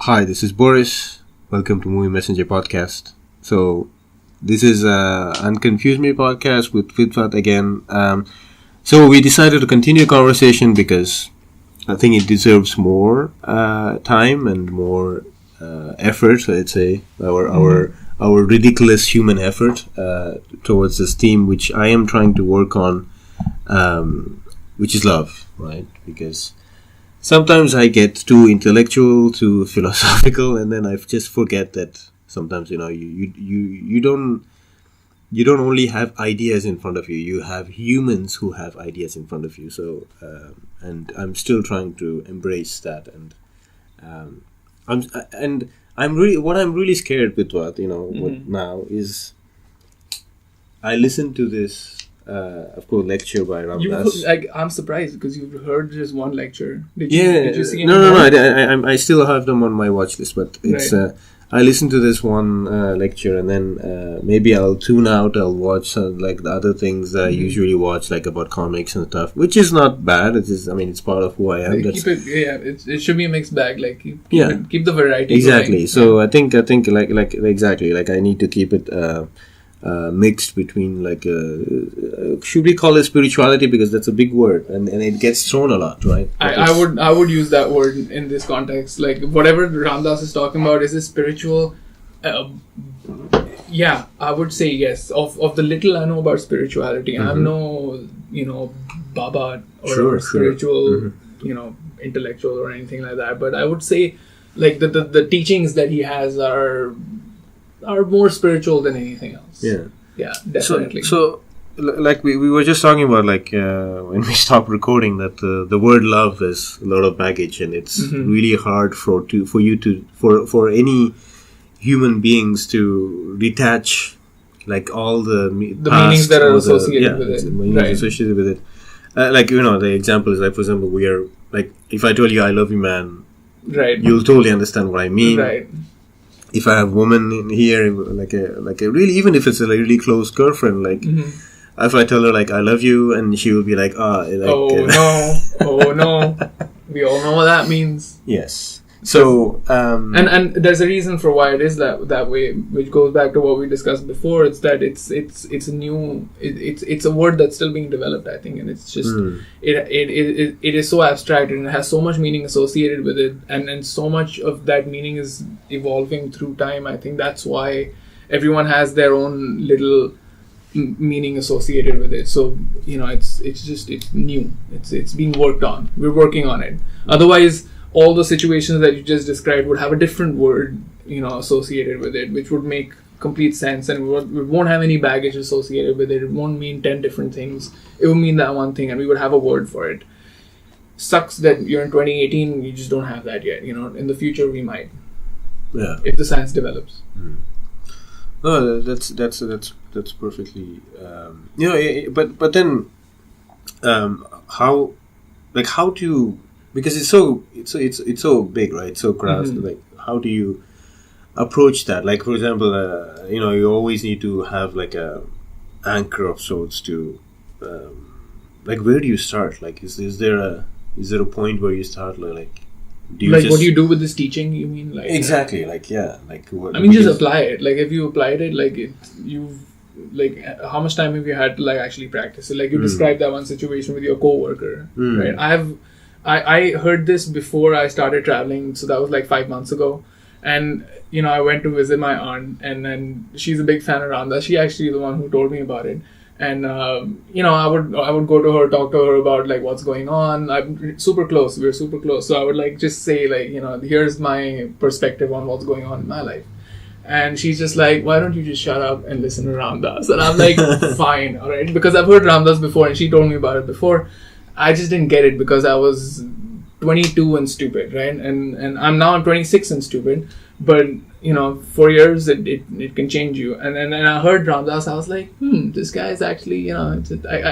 Hi, this is Boris. Welcome to Movie Messenger Podcast. So, this is Unconfuse Me podcast with Vidhvat again. So, we decided to continue conversation because I think it deserves more time and more effort. Let's say our ridiculous human effort towards this theme, which I am trying to work on, which is love, right? Because sometimes I get too intellectual, too philosophical, and then I just forget that sometimes you don't only have ideas in front of you. You have humans who have ideas in front of you. So and I'm still trying to embrace that. And I'm really scared with what now is I listened to this. Of course, lecture by Ramdas. I'm surprised because you've heard just one lecture. Did you see No. I still have them on my watch list, but it's. Right. I listened to this one lecture, and then maybe I'll tune out. I'll watch like the other things that I usually watch, like about comics and stuff, which is not bad. It's just, it's part of who I am. It should be a mixed bag. Like keep the variety. Exactly. Going. So I think like exactly like I need to keep it. Mixed between should we call it spirituality, because that's a big word and it gets thrown a lot, right? I would use that word in this context. Like whatever Ramdas is talking about, is it spiritual? Yeah, I would say yes. Of the little I know about spirituality, I'm no Baba or spiritual intellectual or anything like that, but I would say like the teachings that he has are more spiritual than anything else. Yeah, definitely. So like we were just talking about when we stopped recording that the word love is a lot of baggage, and it's really hard for any human beings to detach like all the meanings that are associated with it. Right. Associated with it. The example is like, for example, we are like, if I told you I love you, man, right, you'll totally understand what I mean. Right. If I have a woman in here, like a really, even if it's a really close girlfriend, if I tell her like I love you, and she will be like, no, we all know what that means. Yes. So and there's a reason for why it is that way, which goes back to what we discussed before. It's that it's a new it's a word that's still being developed, I think, and it's just it is so abstract and it has so much meaning associated with it, and so much of that meaning is evolving through time. I think that's why everyone has their own little meaning associated with it. So it's new. It's being worked on. We're working on it. Otherwise, all the situations that you just described would have a different word, associated with it, which would make complete sense, and we won't have any baggage associated with it. It won't mean 10 different things. It will mean that one thing, and we would have a word for it. Sucks that you're in 2018, you just don't have that yet. In the future we might. Yeah. If the science develops. No, that's perfectly. But then, how to. Because it's so big, right? So gross. Like, how do you approach that? Like, for example, you always need to have like a anchor of sorts to, where do you start? Like, is there a point where you start? Like, what do you do with this teaching? You mean like exactly? Like, yeah, like what? Just apply it. Like, if you applied it, how much time have you had to actually practice it? Like, you described that one situation with your coworker, right? I heard this before I started traveling, so that was 5 months ago, and I went to visit my aunt, and then she's a big fan of Ramdas. She actually the one who told me about it, and I would go to her, talk to her about what's going on. I'm super close. We're super close, so I would just say here's my perspective on what's going on in my life. And she's just like, why don't you just shut up and listen to Ramdas? And I'm like, fine, all right, because I've heard Ramdas before, and she told me about it before. I just didn't get it because I was 22 and stupid, right? And I'm now 26 and stupid, but 4 years it can change you. And then I heard Ramdas, I was like, this guy is actually I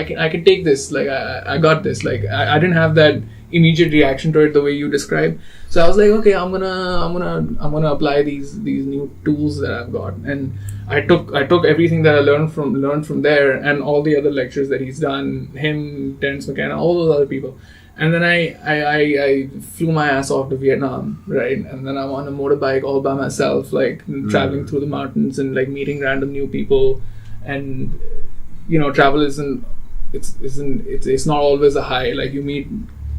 can take this. I got this. I didn't have that immediate reaction to it the way you described. So I was like, okay, I'm gonna apply these new tools that I've got. And I took everything that I learned from there, and all the other lectures that he's done, him, Terrence McKenna, all those other people, And then I flew my ass off to Vietnam, right? And then I'm on a motorbike all by myself, like traveling through the mountains and like meeting random new people. And travel it's not always a high. Like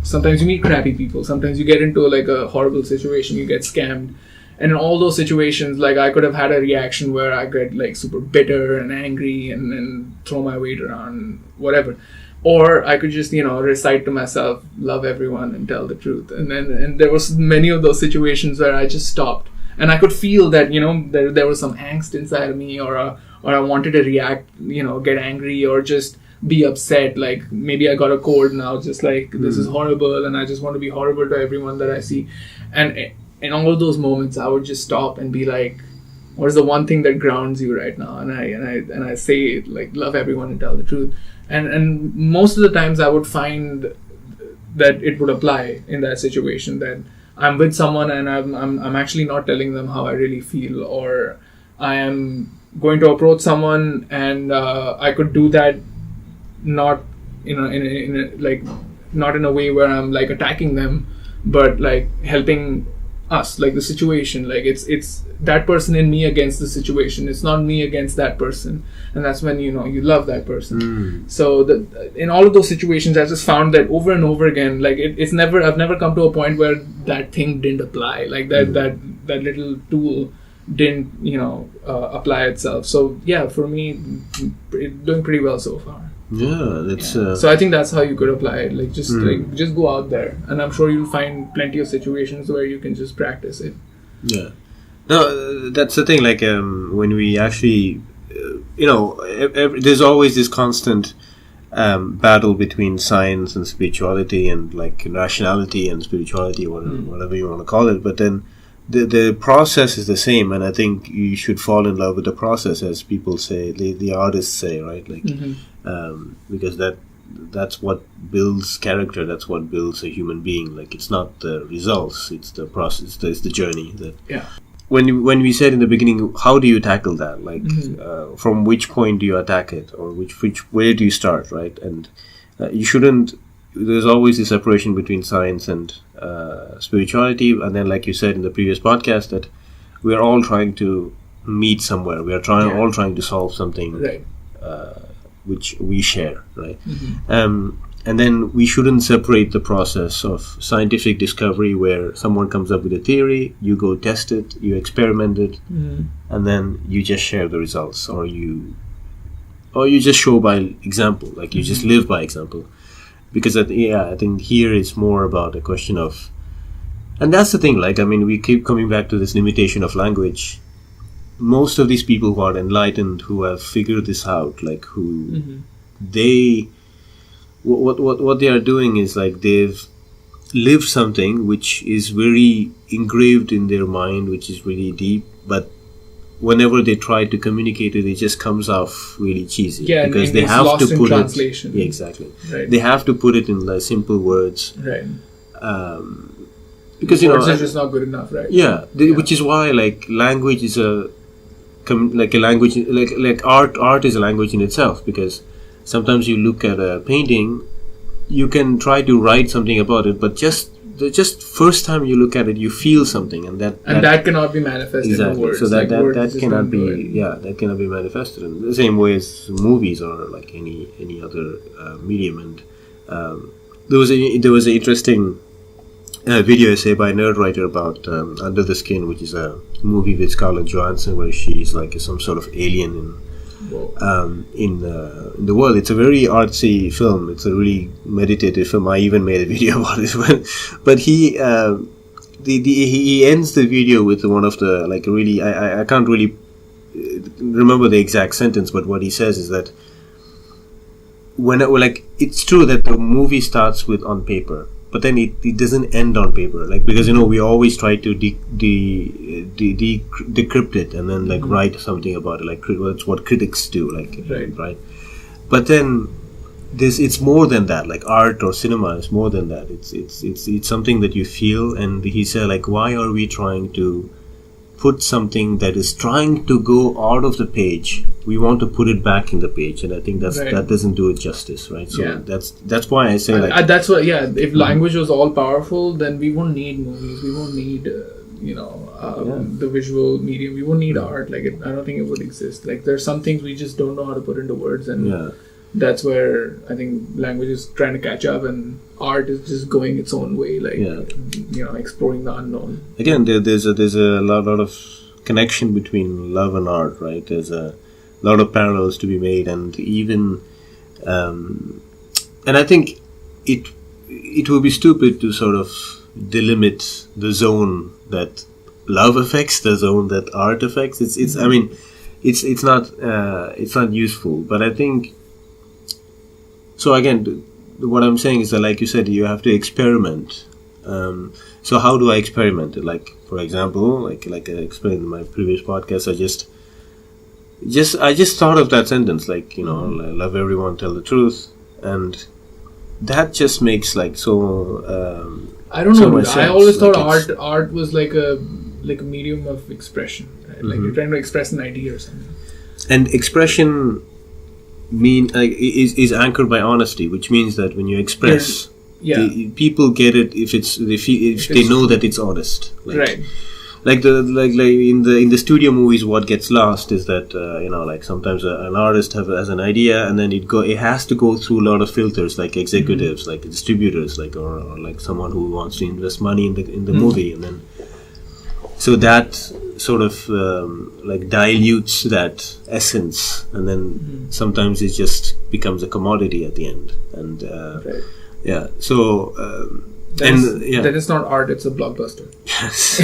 sometimes you meet crappy people. Sometimes you get into like a horrible situation, you get scammed. And in all those situations, like I could have had a reaction where I get like super bitter and angry and throw my weight around, whatever. Or I could just, recite to myself, love everyone and tell the truth. And there was many of those situations where I just stopped. And I could feel that, there was some angst inside of me, or I wanted to react, get angry or just be upset. Like maybe I got a cold now, just like this is horrible and I just want to be horrible to everyone that I see. And in all of those moments, I would just stop and be like, what is the one thing that grounds you right now? And I say it, like, love everyone and tell the truth. And most of the times I would find that it would apply in that situation, that I'm with someone and I'm actually not telling them how I really feel, or I am going to approach someone and I could do that not not in a way where I'm like attacking them, but like helping us, like the situation, like it's that person in me against the situation. It's not me against that person, and that's when you love that person. So in all of those situations, I just found that over and over again, like I've never come to a point where that thing didn't apply, like that little tool didn't apply itself. So yeah, for me, doing pretty well so far. Yeah, that's. So I think that's how you could apply it. Like just go out there, and I'm sure you'll find plenty of situations where you can just practice it. Yeah, no, that's the thing. Like when we actually, there's always this constant battle between science and spirituality, and like rationality and spirituality, whatever you want to call it. But then the process is the same, and I think you should fall in love with the process, as people say, the artists say, right? Like. Because that's what builds character. That's what builds a human being. Like it's not the results; it's the process. It's the journey. When we said in the beginning, how do you tackle that? Like from which point do you attack it, or where do you start? Right, and you shouldn't. There's always a separation between science and spirituality, and then, like you said in the previous podcast, that we are all trying to meet somewhere. We are all trying to solve something. Right. Which we share, right? And then we shouldn't separate the process of scientific discovery, where someone comes up with a theory, you go test it, you experiment it, and then you just share the results, or you just show by example, like you just live by example. Because I think here it's more about a question of, and that's the thing. Like we keep coming back to this limitation of language. Most of these people who are enlightened, who have figured this out, like what they are doing is like they've lived something which is very engraved in their mind, which is really deep, but whenever they try to communicate it just comes off really cheesy, because they have to put translation. it exactly. Right. They have to put it in like simple words, right? Because words are just not good enough, right? Which is why like language is like a language, like art is a language in itself, because sometimes you look at a painting, you can try to write something about it, but just first time you look at it, you feel something, and that cannot be manifested in words. So that cannot be that cannot be manifested in the same way as movies or like any other medium. And there was an interesting video essay by a nerd writer about Under the Skin, which is a movie with Scarlett Johansson, where she's like some sort of alien in the world. It's a very artsy film. It's a really meditative film. I even made a video about it. But he ends the video with one of the like really I can't really remember the exact sentence, but what he says is that it's true that the movie starts with on paper, but then it doesn't end on paper, like, because we always try to decrypt it and then like write something about it, like that's what critics do, like right. But then it's more than that. Like art or cinema is more than that. It's something that you feel. And he said, like, why are we trying to put something that is trying to go out of the page, we want to put it back in the page, and I think that doesn't do it justice, right? So that's why I say that's what. Yeah, if language was all powerful, then we won't need movies. We won't need the visual medium. We won't need art. Like I don't think it would exist. Like there's some things we just don't know how to put into words, and that's where I think language is trying to catch up, and art is just going its own way, like exploring the unknown. Again, there's a lot of connection between love and art, right? There's a lot of parallels to be made, and even and I think it would be stupid to sort of delimit the zone that love affects, the zone that art affects. It's I mean, it's not useful, but I think. So again, what I'm saying is that, like you said, you have to experiment. So how do I experiment? Like, for example, like I explained in my previous podcast, I just thought of that sentence, like, love everyone, tell the truth, and that just makes like so. I don't know. I always thought art was like a medium of expression, right? Like you're trying to express an idea or something. And expression is anchored by honesty, which means that when you express, people get it if they know that it's honest, right? Like in the studio movies, what gets lost is that like sometimes an artist has an idea, and then it has to go through a lot of filters, like executives, like distributors, like or like someone who wants to invest money in the movie, and then so that sort of like dilutes that essence, and then sometimes it just becomes a commodity at the end, and so that is not art; it's a blockbuster. Yes.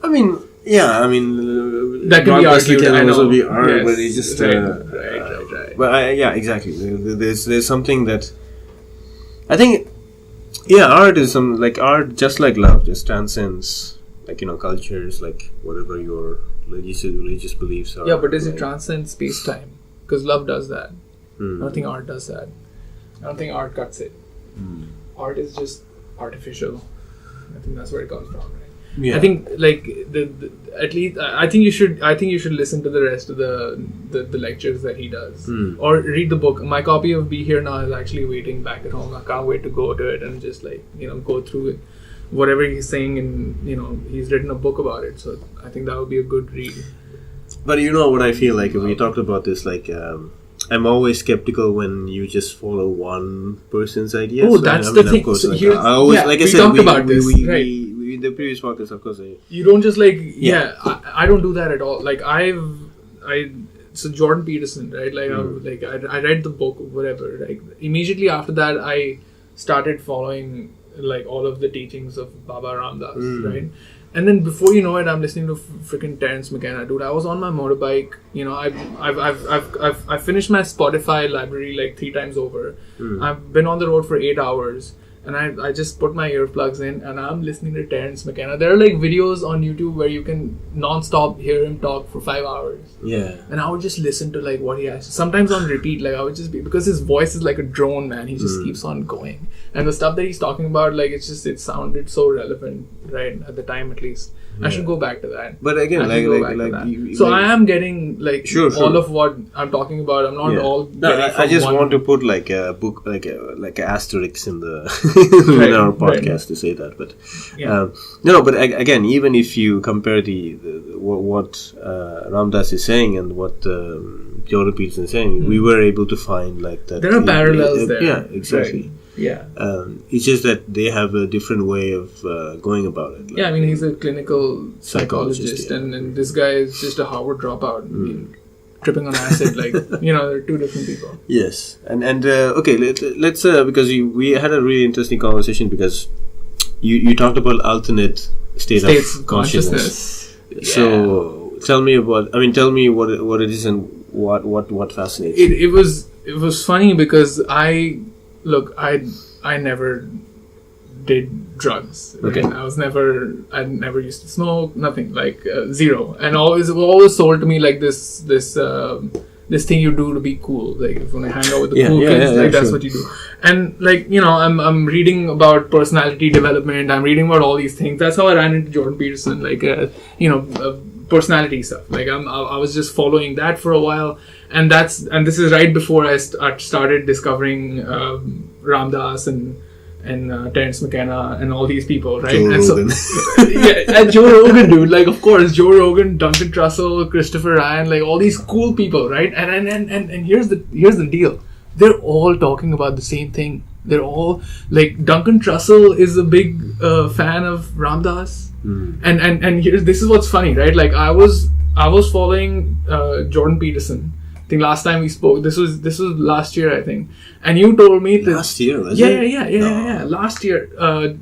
I mean, that can be argued. Can also be art, but it's just right. But exactly. There's something that I think. Yeah, art is art, just like love, just transcends. Like, cultures, like whatever your religious beliefs are. Yeah, but does it transcend space-time? Because love does that. I don't think art does that. I don't think art cuts it. Art is just artificial. I think that's where it comes from, right? Yeah. I think like at least I think you should listen to the rest of the lectures that he does, or read the book. My copy of Be Here Now is actually waiting back at home. I can't wait to go to it and just go through it. Whatever he's saying, and he's written a book about it, so I think that would be a good read. But what I feel like, we talked about this, like I'm always skeptical when you just follow one person's ideas. Oh, that's the thing. Of course, so I always, like I said, talked about this. We in the previous podcast, of course. You don't just I don't do that at all. Like so Jordan Pederson, right? Like I read the book, whatever. Like immediately after that, I started following like all of the teachings of Baba Ramdas, right? And then before you know it, I'm listening to freaking Terrence McKenna, dude. I was on my motorbike, I've finished my Spotify library like 3 times over. I've been on the road for 8 hours, and I just put my earplugs in and I'm listening to Terrence McKenna. There are like videos on YouTube where you can non-stop hear him talk for 5 hours. Yeah. And I would just listen to like what he has. Sometimes on repeat, like I would just be, because his voice is like a drone, man. He just keeps on going. And the stuff that he's talking about, like it sounded so relevant, right? At the time at least. Yeah. I should go back to that. But again, I am getting like all of what I'm talking about. I'm not all. I just want to put like a book, like an asterisk in the in our podcast to say that. But but again, even if you compare what Ramdas is saying and what Jordan Peterson is saying, we were able to find like that. There are parallels there. Yeah, exactly. Right. Yeah. It's just that they have a different way of going about it. Like, I mean, he's a clinical psychologist, and this guy is just a Harvard dropout. I mean, tripping on acid, like, they're two different people. Yes. And okay, let's because we had a really interesting conversation because you talked about alternate states of consciousness. Yeah. So tell me what it is and what fascinates you. It was funny because I never did drugs. Okay. I never used to smoke, nothing, like zero. And always sold to me like this this thing you do to be cool. Like if you want to hang out with the cool kids, like that's what you do. And like, you know, I'm reading about personality development. I'm reading about all these things. That's how I ran into Jordan Peterson. Like, personality stuff. Like I was just following that for a while, and this is right before I started discovering Ram Dass and Terrence McKenna and all these people, right? And Joe Rogan, dude. Like, of course, Joe Rogan, Duncan Trussell, Christopher Ryan, like all these cool people, right? And here's the deal. They're all talking about the same thing. They're all like, Duncan Trussell is a big fan of Ram Dass, and this is what's funny, right? Like I was following Jordan Peterson. I think last time we spoke, this was last year, I think, and you told me that last year, was it? Yeah, last year, it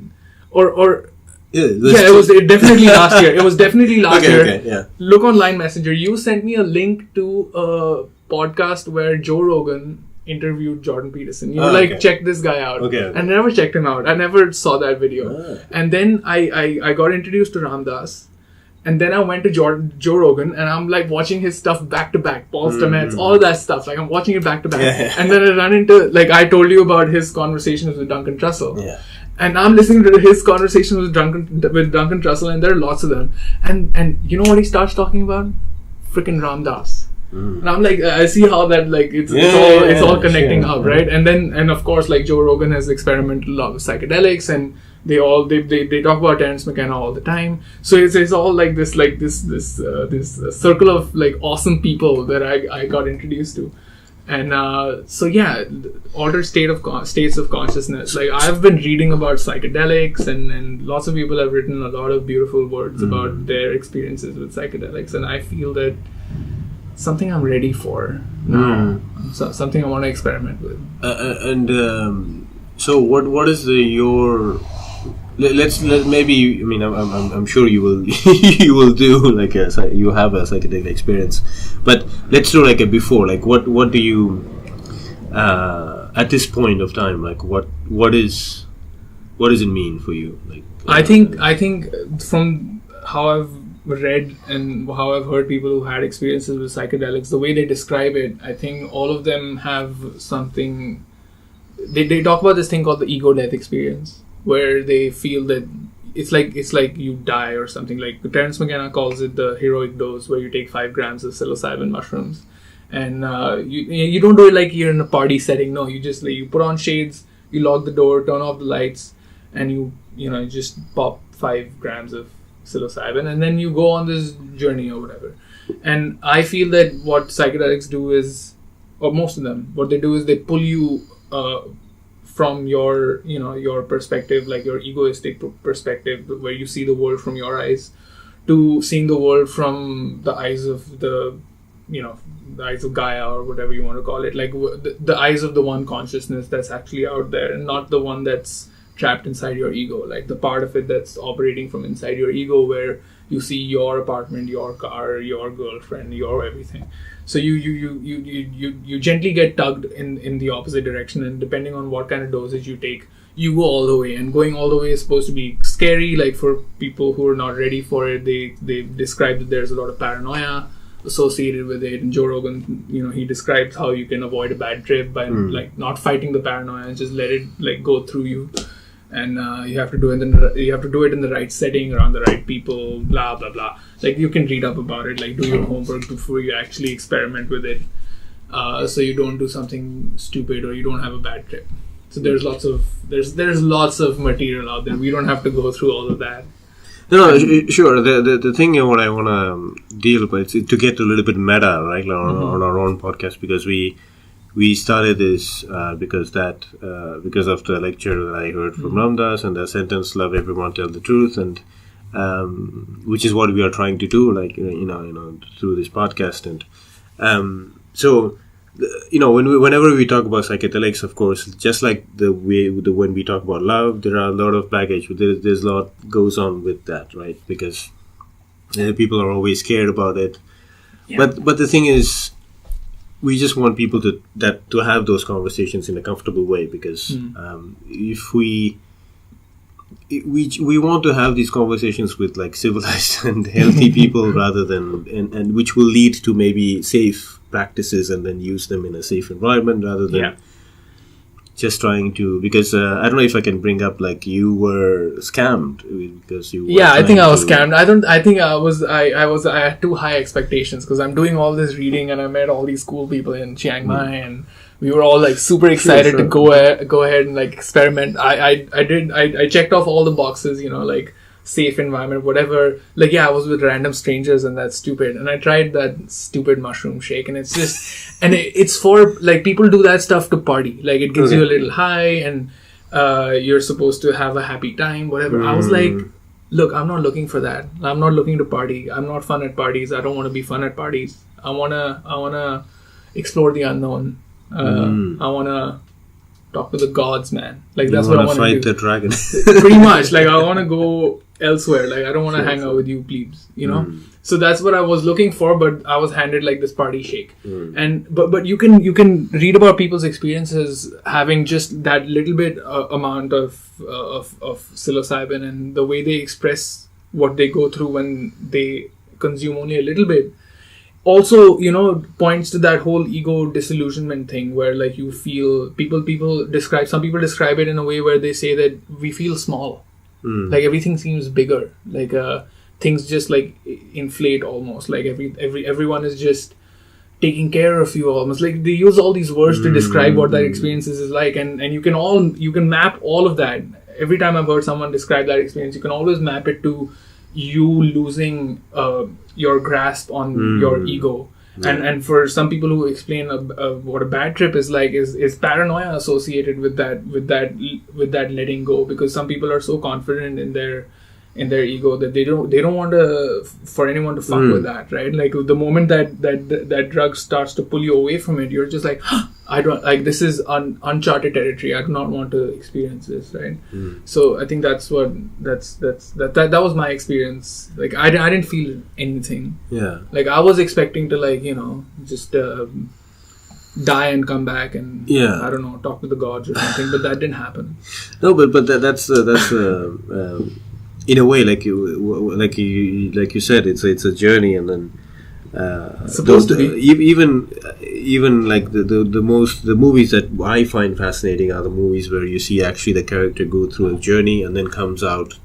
was definitely last year. It was definitely last year. Okay, yeah. Look on Line Messenger. You sent me a link to a podcast where Joe Rogan interviewed Jordan Peterson. You were check this guy out. Okay. I never checked him out. I never saw that video. And then I got introduced to Ram Dass. And then I went to Joe Rogan, and I'm like watching his stuff back to back, Paul Stamets, all that stuff. Like I'm watching it back to back. And then I run into, like I told you about his conversations with Duncan Trussell. Yeah. And I'm listening to his conversations with Duncan Trussell, and there are lots of them. And you know what he starts talking about? Freaking Ram Dass. And I'm like, I see how that, like, it's all connecting up, right? And of course, like Joe Rogan has experimented a lot with psychedelics, and they talk about Terrence McKenna all the time. So it's all like this circle of like awesome people that I got introduced to. And altered states of consciousness. Like I've been reading about psychedelics, and lots of people have written a lot of beautiful words about their experiences with psychedelics, and I feel that something I'm ready for now. So, something I want to experiment with. So what is your? Let's maybe. I mean, I'm sure you will you will do like you have a psychedelic experience, but let's do like a before. Like what do you at this point of time? Like what does it mean for you? Like I think from how I've read and how I've heard people who had experiences with psychedelics, the way they describe it, I think all of them have something. They talk about this thing called the ego death experience, where they feel that it's like you die or something. Like Terrence McKenna calls it the heroic dose, where you take 5 grams of psilocybin mushrooms, and you don't do it like you're in a party setting. No, you just you put on shades, you lock the door, turn off the lights, and you just pop 5 grams of psilocybin, and then you go on this journey or whatever. And I feel that what psychedelics do is, or most of them, what they do is they pull you from your perspective, like your egoistic perspective, where you see the world from your eyes, to seeing the world from the eyes of the eyes of Gaia, or whatever you want to call it, like the eyes of the one consciousness that's actually out there, and not the one that's trapped inside your ego, like the part of it that's operating from inside your ego, where you see your apartment, your car, your girlfriend, your everything. So you gently get tugged in the opposite direction, and depending on what kind of dosage you take, you go all the way. And going all the way is supposed to be scary. Like for people who are not ready for it, they describe that there's a lot of paranoia associated with it. And Joe Rogan, he describes how you can avoid a bad trip by like not fighting the paranoia and just let it like go through you. And you have to do it in the right setting, around the right people, blah blah blah. Like you can read up about it, like do your homework before you actually experiment with it, so you don't do something stupid or you don't have a bad trip. So there's lots of material out there. We don't have to go through all of that. No, sure. The thing what I want to deal with is to get a little bit meta, right, on our own podcast, because we started this because of the lecture that I heard from Ram Dass and the sentence "Love everyone, tell the truth," and which is what we are trying to do, like through this podcast. And so whenever we talk about psychedelics, of course, just like when we talk about love, there are a lot of baggage. There's a lot goes on with that, right? Because people are always scared about it. Yeah. But the thing is, we just want people to have those conversations in a comfortable way, because if we we want to have these conversations with like civilized and healthy people rather than and which will lead to maybe safe practices and then use them in a safe environment rather than just trying to, because I don't know if I can bring up like you were scammed because you were I think I was scammed. I had too high expectations because I'm doing all this reading and I met all these cool people in Chiang Mai and we were all like super excited to go ahead and like experiment. I checked off all the boxes, you know, like safe environment, whatever. Like, I was with random strangers and that's stupid. And I tried that stupid mushroom shake and it's just, and it's for like people do that stuff to party. Like it gives you a little high and you're supposed to have a happy time, whatever. I was like, look, I'm not looking for that. I'm not looking to party. I'm not fun at parties. I don't want to be fun at parties. I wanna explore the unknown. I wanna talk to the gods, man. Like that's what I want to fight do. the dragon. Pretty much. Like I want to go elsewhere. Like I don't want to hang out with you plebes, you know. So that's what I was looking for, but I was handed like this party shake. And but you can read about people's experiences having just that little bit amount of psilocybin and the way they express what they go through when they consume only a little bit. Also, you know, points to that whole ego disillusionment thing where like you feel some people describe it in a way where they say that we feel small. Like everything seems bigger. Like things just like inflate almost. Like everyone is just taking care of you almost. Like they use all these words to describe what that experience is like, and you can map all of that. Every time I've heard someone describe that experience, you can always map it to you losing your grasp on your ego. And for some people who explain what a bad trip is like is paranoia associated with that letting go, because some people are so confident in their ego that they don't want for anyone to fuck with that, right? Like the moment that drug starts to pull you away from it, you're just like, I don't like, this is uncharted territory. I do not want to experience this, right? So I think that was my experience. Like I didn't feel anything. Yeah. Like I was expecting to like, you know, just die and come back and I don't know, talk to the gods or something, but that didn't happen. No, but that's in a way, like you said, it's a journey, and then even like the movies that I find fascinating are the movies where you see actually the character go through a journey and then comes out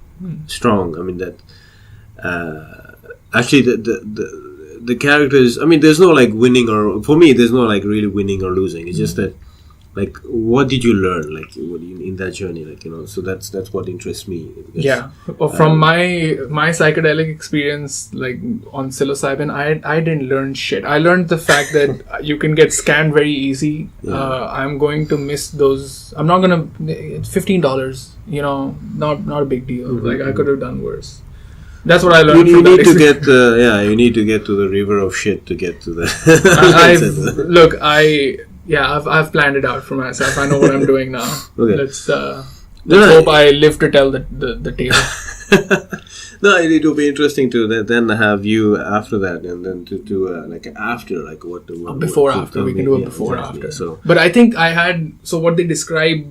strong. I mean that actually the characters. I mean, there's no like winning, or for me, there's no like really winning or losing. It's just that. Like, what did you learn, like, in that journey, like, you know? So that's what interests me. Because, from my psychedelic experience, like on psilocybin, I didn't learn shit. I learned the fact that you can get scammed very easy. I'm going to miss those. I'm not gonna. It's $15. You know, not a big deal. Like I could have done worse. That's what I learned. You need to get you need to get to the river of shit to get to the. I've planned it out for myself. I know what I'm doing now. Okay. Let's hope I live to tell the tale. No, it will be interesting to then have you after that, and then to do like after, like what before after. We can do a before after. So, but I think I had what they describe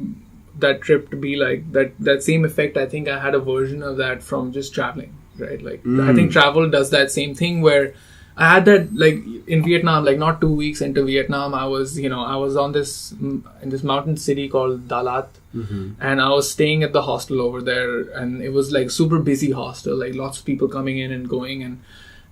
that trip to be like, that same effect. I think I had a version of that from just traveling, right? Like I think travel does that same thing where. I had that like in Vietnam, like not 2 weeks into Vietnam, I was on in this mountain city called Dalat, and I was staying at the hostel over there, and it was like super busy hostel, like lots of people coming in and going,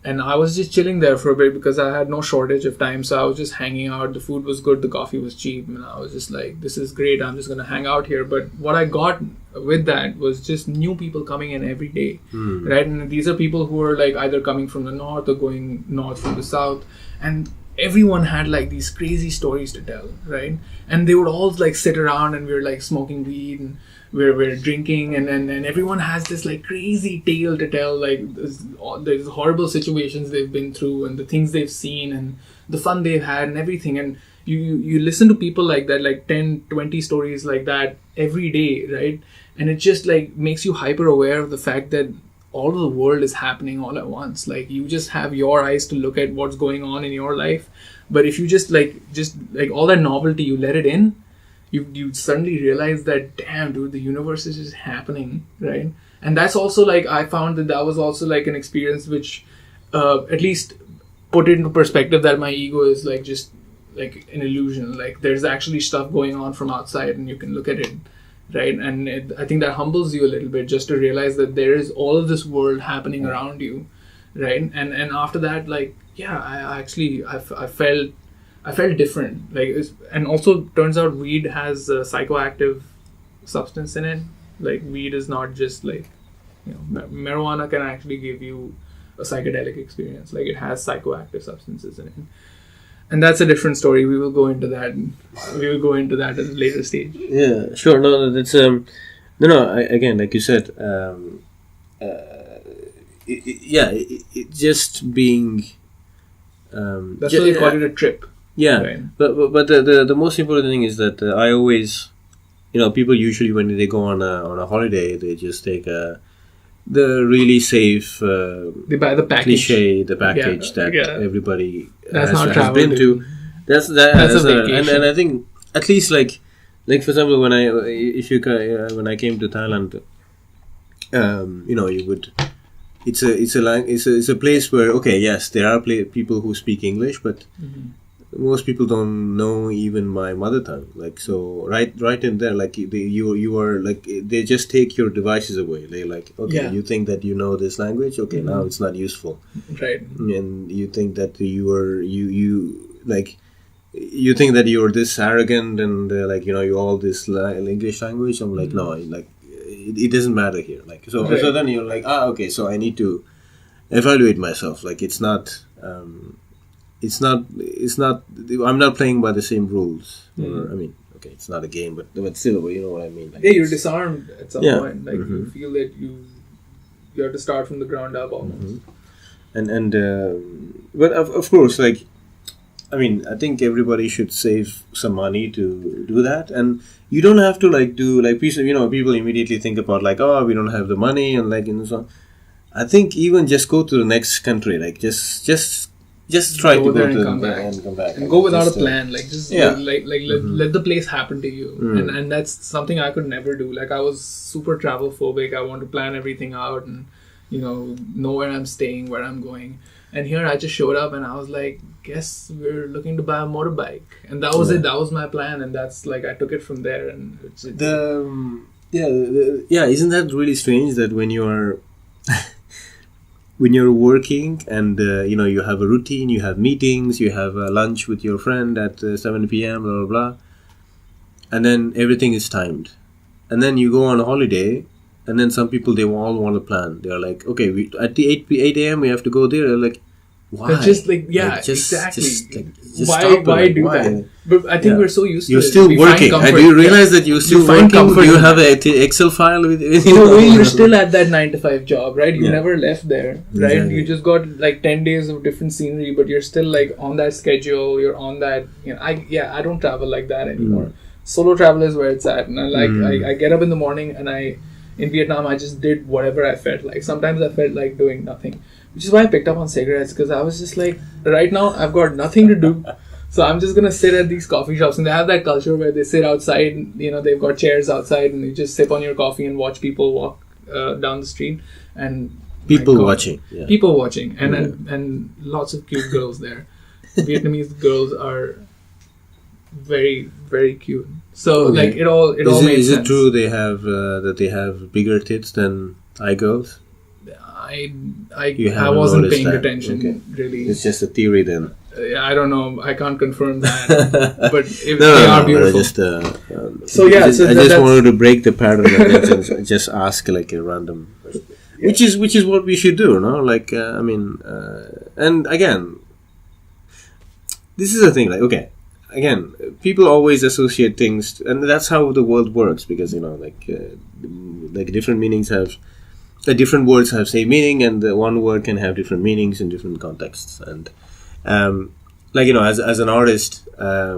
and I was just chilling there for a bit because I had no shortage of time, so I was just hanging out. The food was good, the coffee was cheap, and I was just like, this is great, I'm just gonna hang out here. But what I got with that was just new people coming in every day, right? And these are people who are like either coming from the north or going north from the south, and everyone had like these crazy stories to tell, right? And they would all like sit around and we were like smoking weed and we're drinking, and everyone has this like crazy tale to tell, like there's horrible situations they've been through and the things they've seen and the fun they've had and everything. And you listen to people like that, like 10, 20 stories like that every day, right? And it just like makes you hyper aware of the fact that all of the world is happening all at once. Like you just have your eyes to look at what's going on in your life, but if you just like all that novelty, you let it in, you suddenly realize that, damn, dude, the universe is just happening, right? And that's also like, I found that was also like an experience which at least put it into perspective that my ego is like just like an illusion. Like there's actually stuff going on from outside and you can look at it, right? And I think that humbles you a little bit, just to realize that there is all of this world happening around you, right? And after that, like, yeah, I felt different. Like, and also turns out weed has a psychoactive substance in it. Like, weed is not just like, you know, marijuana can actually give you a psychedelic experience. Like, it has psychoactive substances in it. And that's a different story. We will go into that. At a later stage. Yeah, sure. No, that's again, like you said, just being. That's why they call it a trip. Yeah, right? but the most important thing is that I always, people usually when they go on a holiday, they just take the really safe they buy the package. cliche, the package that everybody has been to. That's a vacation. And I think at least like for example, when I came to Thailand, you would. It's a place where, okay, yes, there are people who speak English, but most people don't know even my mother tongue. Like, so right in there, like you are like, they just take your devices away. They're like, okay, you think that you know this language, okay, now it's not useful, right? And you think that you think that you're this arrogant and you all this English language. I'm like, no, like. It doesn't matter here. Like so then you're like, okay, so I need to evaluate myself. Like it's not I'm not playing by the same rules. Or, I mean, okay, it's not a game, but still, you know what I mean. Like, you're disarmed at some point. Like you feel that you have to start from the ground up almost. But of course, like, I mean, I think everybody should save some money to do that, and you don't have to people immediately think about like, oh, we don't have the money and like so on. I think even just go to the next country, like just try to go to and come back and go without a plan, like just let the place happen to you, and that's something I could never do. Like I was super travel phobic. I want to plan everything out and know where I'm staying, where I'm going. And here I just showed up and I was like, guess we're looking to buy a motorbike. And that was it. That was my plan. And that's like, I took it from there. And isn't that really strange that when you're when you're working and, you have a routine, you have meetings, you have lunch with your friend at 7 p.m., blah, blah, blah. And then everything is timed. And then you go on a holiday. And then some people, they all want to plan. They're like, okay, at the 8 a.m. we have to go there. They're like, why? Just like, exactly. Why do that? But I think we're so used to it. You're still working. And do you realize that you're still working? You have an Excel file with you're still at that 9 to 5 job, right? You never left there, right? Exactly. You just got like 10 days of different scenery, but you're still like on that schedule. You're on that. I don't travel like that anymore. Solo travel is where it's at. And I get up in the morning and in Vietnam, I just did whatever I felt like. Sometimes I felt like doing nothing, which is why I picked up on cigarettes, because I was just like, right now, I've got nothing to do. So I'm just going to sit at these coffee shops. And they have that culture where they sit outside, they've got chairs outside and you just sip on your coffee and watch people walk down the street. And people watching. Yeah. People watching. And lots of cute girls there. Vietnamese girls are very, very cute. So it all makes sense. Is it true they have that they have bigger tits than Thai girls? I wasn't paying attention really. It's just a theory then. I don't know. I can't confirm that. But they are beautiful. I just wanted to break the pattern and just ask like a random, which is what we should do, no? Like and again, this is the thing. Like again, people always associate things, and that's how the world works, because different meanings have different words have same meaning, and one word can have different meanings in different contexts. And as an artist, I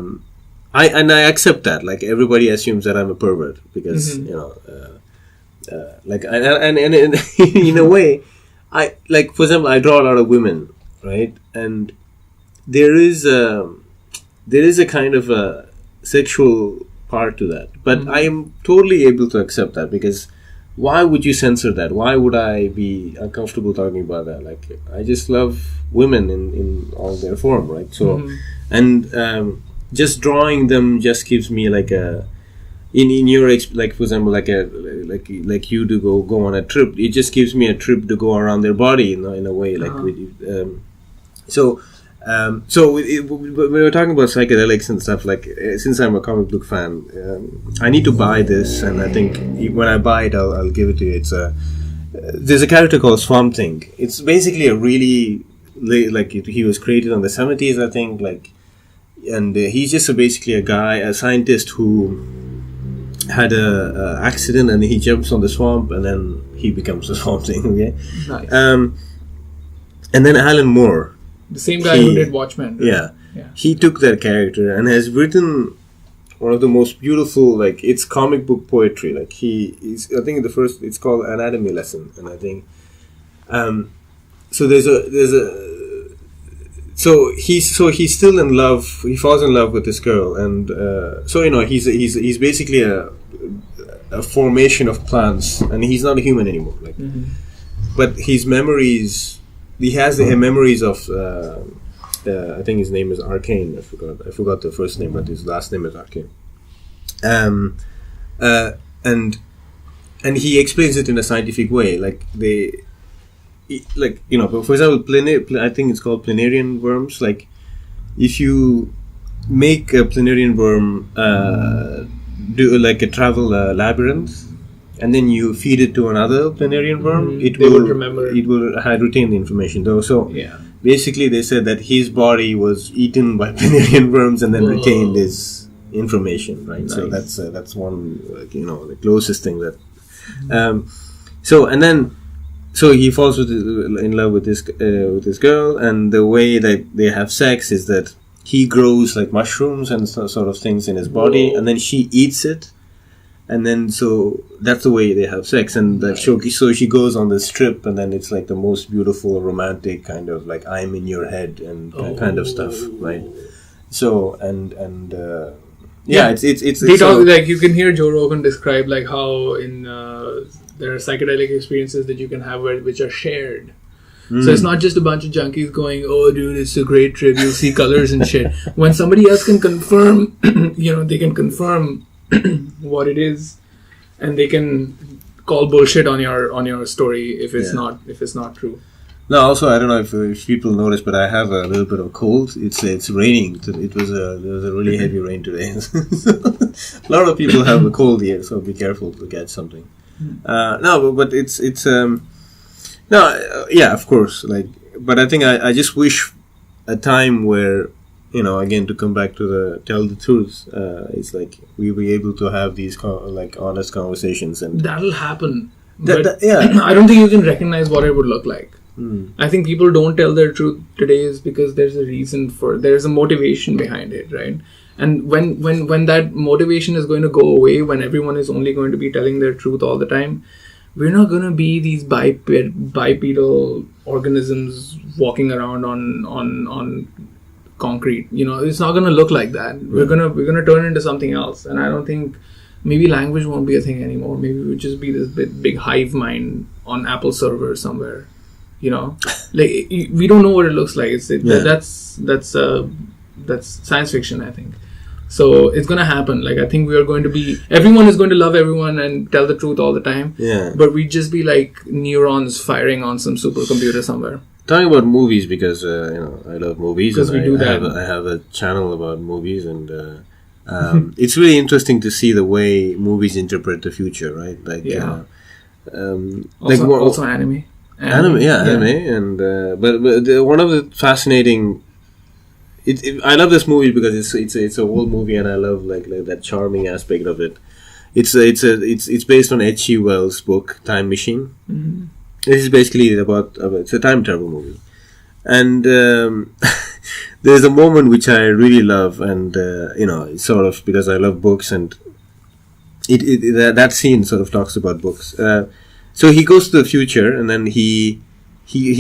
accept that. Like everybody assumes that I'm a pervert because in a way, I like, for example, I draw a lot of women, right? And there is a kind of a sexual part to that. But I am totally able to accept that, because why would you censor that? Why would I be uncomfortable talking about that? Like, I just love women in all their form, right? So, and just drawing them just gives me like a, in your like, for example, like you to go on a trip. It just gives me a trip to go around their body in a way, like so we were talking about psychedelics and stuff. Like, since I'm a comic book fan, I need to buy this, and I think when I buy it, I'll give it to you. It's there's a character called Swamp Thing. It's basically a really he was created in the 70s, I think. Like, and he's just basically a guy, a scientist who had a accident, and he jumps on the swamp, and then he becomes a Swamp Thing. Okay, nice. And then Alan Moore. The same guy who did Watchmen. Right? Yeah. He took that character and has written one of the most beautiful, like, it's comic book poetry. Like, he's, I think it's called Anatomy Lesson, and I think, so he's still in love. He falls in love with this girl, and he's basically a formation of plants, and he's not a human anymore. Like, but his memories. He has the memories of. I think his name is Arcane. I forgot the first name, but his last name is Arcane. And he explains it in a scientific way. Like, for example, I think it's called planarian worms. Like, if you make a planarian worm do like a travel labyrinth, and then you feed it to another planarian worm, it will retain the information though. So basically they said that his body was eaten by planarian worms and then retained his information, right? Nice. So that's one, the closest thing that so he falls in love with this girl, and the way that they have sex is that he grows like mushrooms and sort of things in his body, and then she eats it. And then, so that's the way they have sex, and so she goes on this trip, and then it's like the most beautiful, romantic kind of like I'm in your head and kind of stuff, right? So it's they talk, like, you can hear Joe Rogan describe like how in there are psychedelic experiences that you can have which are shared. So it's not just a bunch of junkies going, "Oh, dude, it's a great trip. You'll see colors and shit." When somebody else can confirm, they can confirm what it is, and they can call bullshit on your story if it's not true. No, also, I don't know if people notice, but I have a little bit of cold. It's raining. There was a really heavy rain today. A lot of people have a cold here, so be careful to catch something. But it's of course. Like, but I think I just wish a time where, again, to come back to tell the truth, it's like we'll be able to have these honest conversations, and that'll happen. I don't think you can recognize what it would look like. I think people don't tell their truth today is because there's a motivation behind it, right? And when that motivation is going to go away, when everyone is only going to be telling their truth all the time, we're not going to be these bipedal organisms walking around on concrete. It's not going to look like that. We're gonna turn into something else, and I don't think maybe language won't be a thing anymore. Maybe we'll just be this big hive mind on Apple server somewhere. Like, we don't know what it looks like. That's science fiction, I think. So it's gonna happen. Like, I think everyone is going to love everyone and tell the truth all the time. Yeah. But we just be like neurons firing on some supercomputer somewhere. Talking about movies, because I love movies. Because we do that. I have a channel about movies, and it's really interesting to see the way movies interpret the future, right? Like, also anime. Anime, and but one of the fascinating. I love this movie because it's an old movie, and I love like that charming aspect of it. It's based on H.G. Wells' book Time Machine. Mm-hmm. This is basically about it's a time travel movie, and there's a moment which I really love, and it's sort of because I love books, and that scene sort of talks about books. So he goes to the future, and then he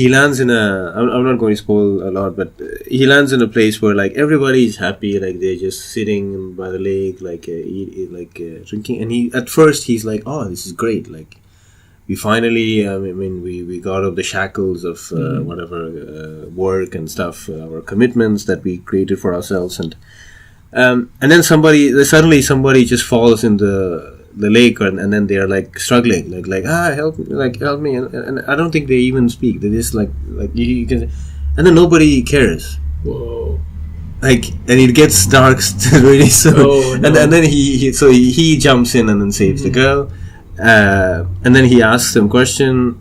lands in I'm not going to spoil a lot, but he lands in a place where like everybody is happy, like they're just sitting by the lake, like drinking. And he at first he's like, oh, this is great, like we finally, we got out of the shackles of work and stuff, our commitments that we created for ourselves, and then suddenly somebody just falls in the lake, and then they're like struggling, like help me, and I don't think they even speak. They just like you can, and then nobody cares. Whoa. Like, and it gets dark really soon. Oh, no. And then he jumps in and then saves the girl, and then he asks them question,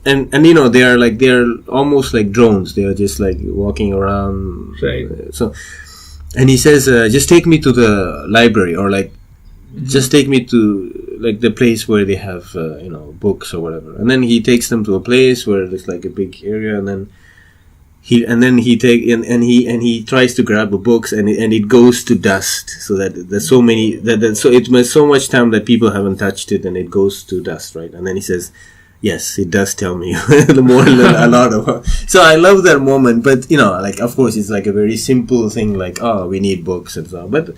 and they're almost like drones. They are just like walking around. Right. So, and he says, just take me to the library, or like just take me to like the place where they have books or whatever. And then he takes them to a place where there's like a big area, and then he tries to grab a book, and it goes to dust, so that there's so many so it was so much time that people haven't touched it, and it goes to dust, right? And then he says, yes, it does tell me a lot of. So I love that moment, but like of course it's like a very simple thing, like, oh, we need books and so on. But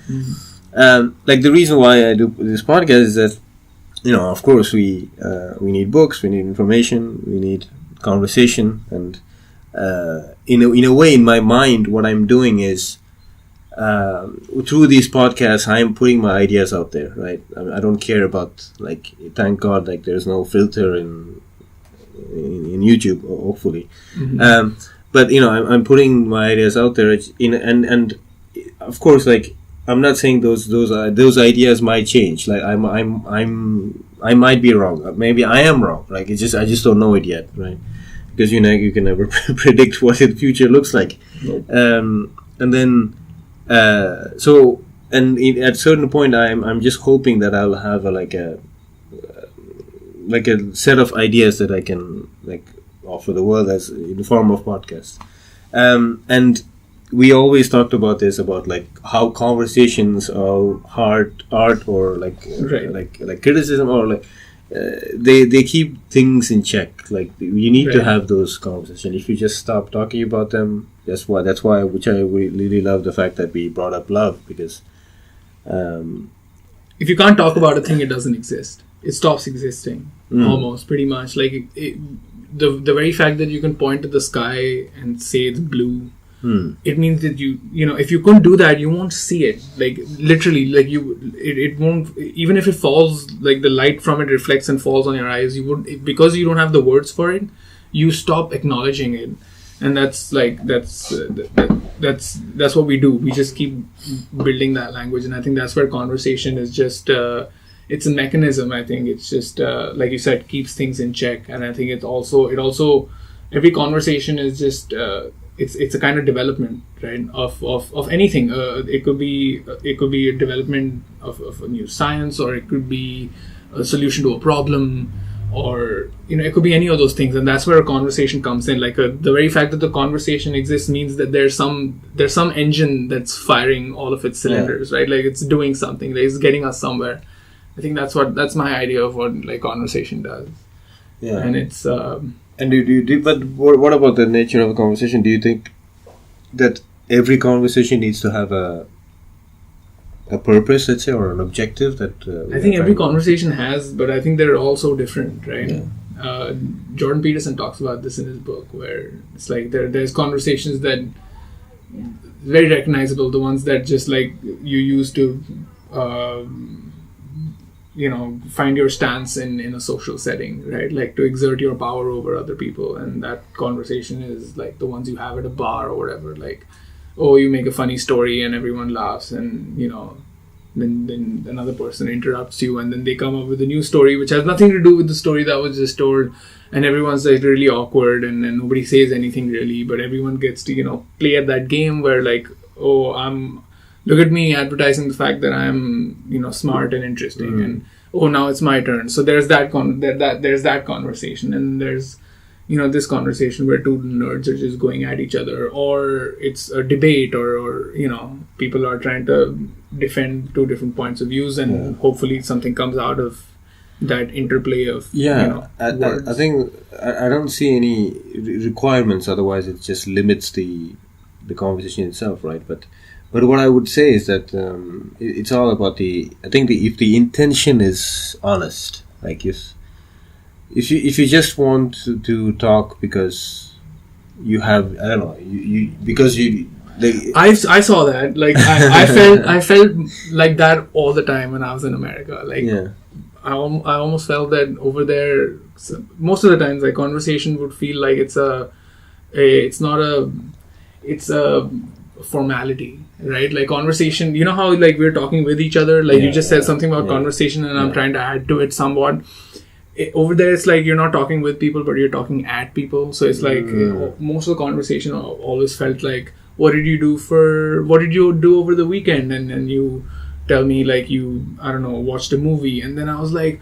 like the reason why I do this podcast is that of course we need books, we need information, we need conversation, and in a way, in my mind, what I'm doing is through these podcasts, I'm putting my ideas out there, right? I don't care about, like, thank God, like there's no filter in YouTube, hopefully. But I'm putting my ideas out there, and of course, like, I'm not saying those ideas might change. Like I might be wrong. Maybe I am wrong. Like I just don't know it yet, right? Because you can never predict what the future looks like. Nope. And then at a certain point, I'm just hoping that I'll have a set of ideas that I can like offer the world as in the form of podcasts. And we always talked about this, about like how conversations are art or like like criticism, or like they keep things in check. Like you need to have those conversations. If you just stop talking about them, that's why which I really love the fact that we brought up love, because if you can't talk about a thing, it doesn't exist. It stops existing almost, pretty much. Like the very fact that you can point to the sky and say it's blue. It means that if you couldn't do that, you won't see it. Like literally, like it won't. Even if it falls, like the light from it reflects and falls on your eyes, you would, because you don't have the words for it. You stop acknowledging it, and that's what we do. We just keep building that language, and I think that's where conversation is just. It's a mechanism. I think it's just like you said, keeps things in check, and I think it also every conversation is just. It's a kind of development, right? Of anything. It could be a development of a new science, or it could be a solution to a problem, or it could be any of those things. And that's where a conversation comes in. Like the very fact that the conversation exists means that there's some engine that's firing all of its cylinders, right? Like it's doing something. Like it's getting us somewhere. I think that's my idea of what like conversation does. Yeah, and it's. And but what about the nature of a conversation? Do you think that every conversation needs to have a purpose, let's say, or an objective? That I think every conversation has, but I think they're all so different, right? Yeah. Jordan Pederson talks about this in his book, where it's like there's conversations that very recognizable, the ones that just like you use to find your stance in a social setting, right? Like to exert your power over other people. And that conversation is like the ones you have at a bar or whatever. Like, oh, you make a funny story and everyone laughs, and then another person interrupts you, and then they come up with a new story which has nothing to do with the story that was just told, and everyone's like really awkward, and nobody says anything really, but everyone gets to play at that game where like, oh, look at me advertising the fact that I'm, smart and interesting, and now it's my turn. So there's that there's that conversation, and there's this conversation where two nerds are just going at each other, or it's a debate, or people are trying to defend two different points of views, and hopefully something comes out of that interplay of words. I think I don't see any requirements. Otherwise, it just limits the the conversation itself, right? But what I would say is that it's all about I think if the intention is honest, like if you just want to talk because you have, I don't know, you because you. Like, I saw that. Like I felt like that all the time when I was in America. Like I almost felt that over there, most of the times, like conversation would feel like it's a formality, right? Like conversation, you know how like we're talking with each other, like you just said something about conversation and I'm trying to add to it somewhat. Over there it's like you're not talking with people but you're talking at people, so it's like most of the conversation always felt like, what did you do over the weekend? And then you tell me like you, I don't know, watched a movie, and then I was like,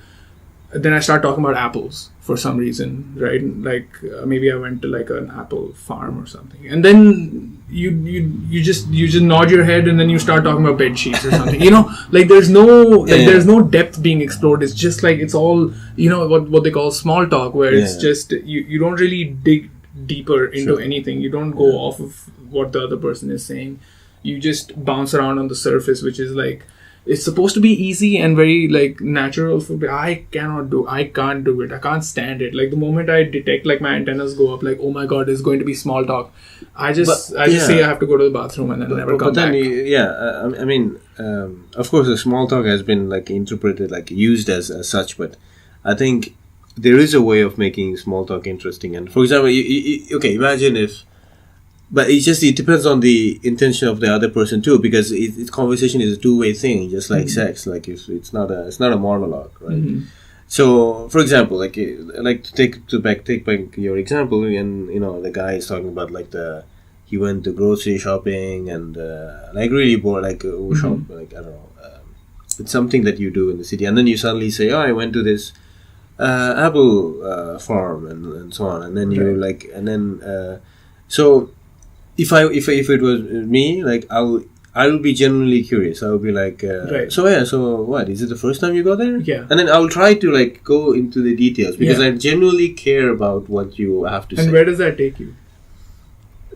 then I start talking about apples for some reason, right? Like maybe I went to like an apple farm or something, and then you just nod your head, and then you start talking about bed sheets or something. You know, like there's no depth being explored. It's just like it's all, you know, what they call small talk, where it's just you don't really dig deeper into anything. You don't go off of what the other person is saying. You just bounce around on the surface, which is like, it's supposed to be easy and very like natural for me. I can't do it. I can't stand it. Like the moment I detect like my antennas go up, like, oh my god, it's going to be small talk, I just say I have to go to the bathroom and then never come back. I mean, of course the small talk has been like interpreted, like used as such, but I think there is a way of making small talk interesting. And for example, okay, imagine if, but it depends on the intention of the other person too, because conversation is a two-way thing, just like sex. Like it's not a monologue, right? So, for example, like to take back your example, and you know the guy is talking about like he went to grocery shopping and like really bored, like shop, like I don't know, it's something that you do in the city, and then you suddenly say, oh, I went to this apple farm and so on, and then you like, and then so. If it was me, like I will be genuinely curious. I will be like, so what? Is it the first time you go there? Yeah. And then I will try to like go into the details because I genuinely care about what you have to say. And where does that take you?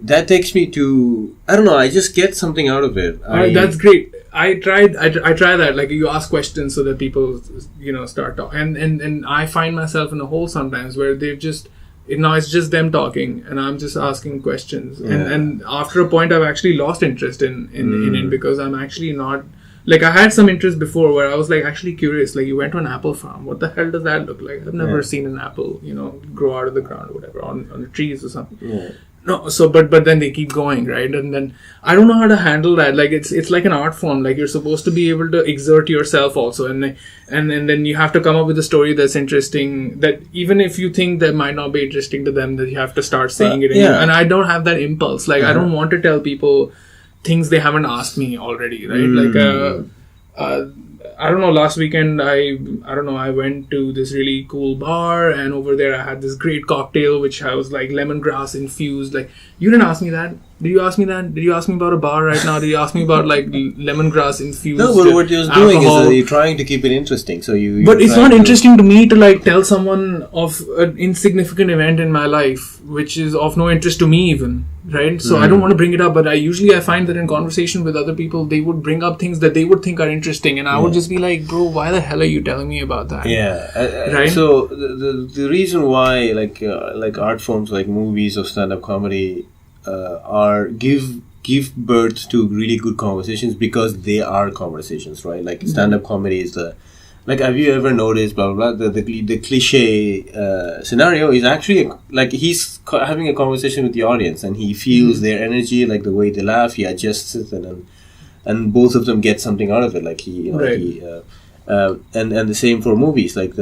That takes me to, I don't know, I just get something out of it. That's great. I try that. Like you ask questions so that people, you know, start talking. And I find myself in a hole sometimes where they've just, now it's just them talking and I'm just asking questions, and after a point I've actually lost interest in it, because I'm actually not, like I had some interest before where I was like actually curious, like you went to an apple farm, what the hell does that look like? I've never seen an apple, you know, grow out of the ground or whatever on the trees or something. No, so but then they keep going, right? And then I don't know how to handle that. Like it's like an art form. Like you're supposed to be able to exert yourself also, and then you have to come up with a story that's interesting. That even if you think that might not be interesting to them, that you have to start saying it. And I don't have that impulse. Like I don't want to tell people things they haven't asked me already, right? Like I don't know, last weekend I went to this really cool bar, and over there I had this great cocktail which I was like lemongrass infused. Like, you didn't ask me that. Did you ask me that? Did you ask me about a bar right now? Did you ask me about like lemongrass infused? No, but what you're doing is you're trying to keep it interesting. So but it's not interesting to me to like tell someone of an insignificant event in my life which is of no interest to me even, right? So I don't want to bring it up, but I find that in conversation with other people they would bring up things that they would think are interesting, and I would just be like, bro, why the hell are you telling me about that? Right? So the reason why like art forms like movies or stand-up comedy give birth to really good conversations because they are conversations, right? Like stand-up comedy is like, have you ever noticed blah blah blah, the cliche scenario is actually like he's having a conversation with the audience and he feels their energy, like the way they laugh, he adjusts it, and both of them get something out of it, like and the same for movies, like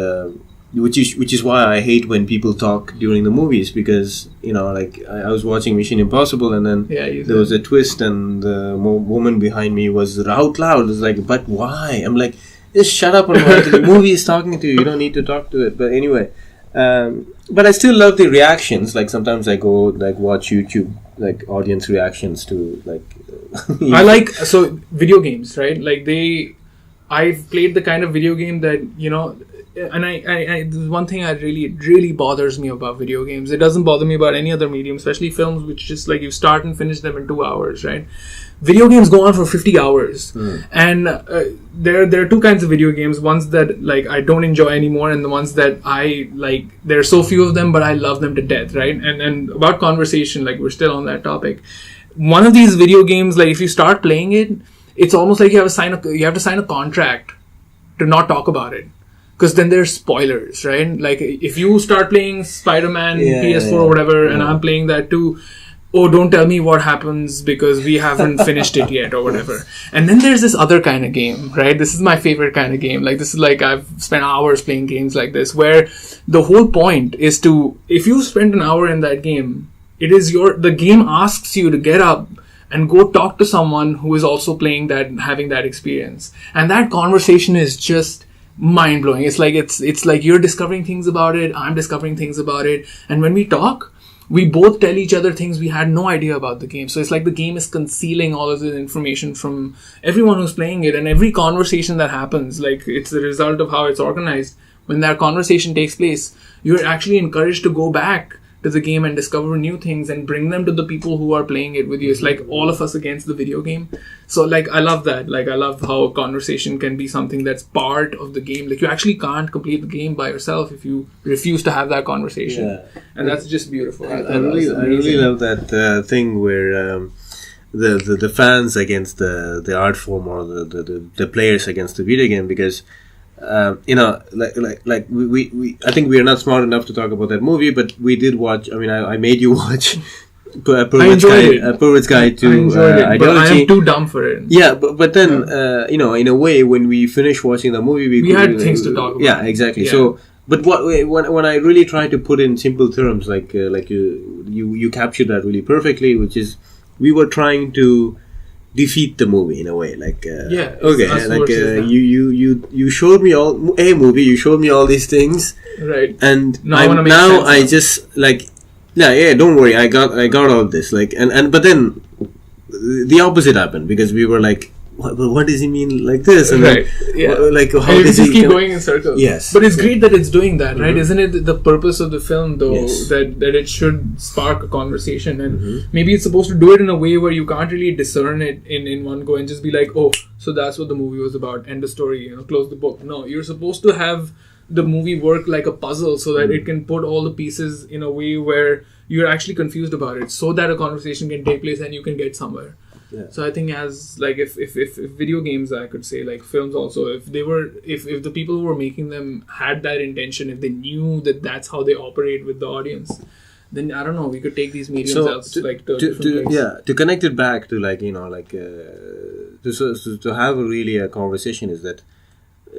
which is why I hate when people talk during the movies, because you know, like I was watching Mission Impossible and then there was a twist and the woman behind me was out loud. It's like, but why? I'm like, just shut up and watch. The movie is talking to you. You don't need to talk to it. But anyway, but I still love the reactions. Like sometimes I go like watch YouTube, like audience reactions to like. I like video games, right? Like I've played the kind of video game that, you know, and there's one thing that really bothers me about video games. It doesn't bother me about any other medium, especially films, which just like you start and finish them in 2 hours, right? Video games go on for 50 hours. And there are two kinds of video games. Ones that like I don't enjoy anymore, and the ones that I like. There are so few of them, but I love them to death, right? And about conversation, like we're still on that topic. One of these video games, like if you start playing it, it's almost like you have to sign a contract to not talk about it. Because then there's spoilers, right? Like if you start playing Spider-Man PS4 or whatever, and I'm playing that too, oh, don't tell me what happens because we haven't finished it yet or whatever. And then there's this other kind of game, right? This is my favorite kind of game. Like this is like I've spent hours playing games like this where the whole point is to, if you spend an hour in that game, the game asks you to get up and go talk to someone who is also playing that and having that experience. And that conversation is just mind-blowing. It's like you're discovering things about it, I'm discovering things about it, and when we talk, we both tell each other things we had no idea about the game. So it's like the game is concealing all of this information from everyone who's playing it, and every conversation that happens, like it's the result of how it's organized. When that conversation takes place, you're actually encouraged to go back to the game and discover new things and bring them to the people who are playing it with you. It's like all of us against the video game. So like I love that. Like I love how a conversation can be something that's part of the game. Like you actually can't complete the game by yourself if you refuse to have that conversation. Yeah. And that's just beautiful. I really love that thing where the fans against the art form, or the players against the video game, because like we I think we are not smart enough to talk about that movie, but we did watch. I mean, I made you watch Pervert's Guide to Ideology. But I am too dumb for it. Yeah, but then in a way, when we finished watching the movie, we had things to talk about. Yeah, exactly. Yeah. So, but when I really try to put in simple terms, like you captured that really perfectly, which is we were trying to defeat the movie in a way, like you showed me you showed me all these things, right? And now I just like don't worry, I got all this, like but then the opposite happened, because we were like, what does he mean like this? And right. Like how and does he keep going in circles? Yes. But it's great that it's doing that, right? Isn't it the purpose of the film, though, that it should spark a conversation, and maybe it's supposed to do it in a way where you can't really discern it in one go and just be like, oh, so that's what the movie was about, end of story, close the book. No, you're supposed to have the movie work like a puzzle so that it can put all the pieces in a way where you're actually confused about it, so that a conversation can take place and you can get somewhere. Yeah. So I think if video games, I could say, like films also, if the people who were making them had that intention, if they knew that that's how they operate with the audience, then I don't know, we could take these mediums to connect it back to to have a conversation, is that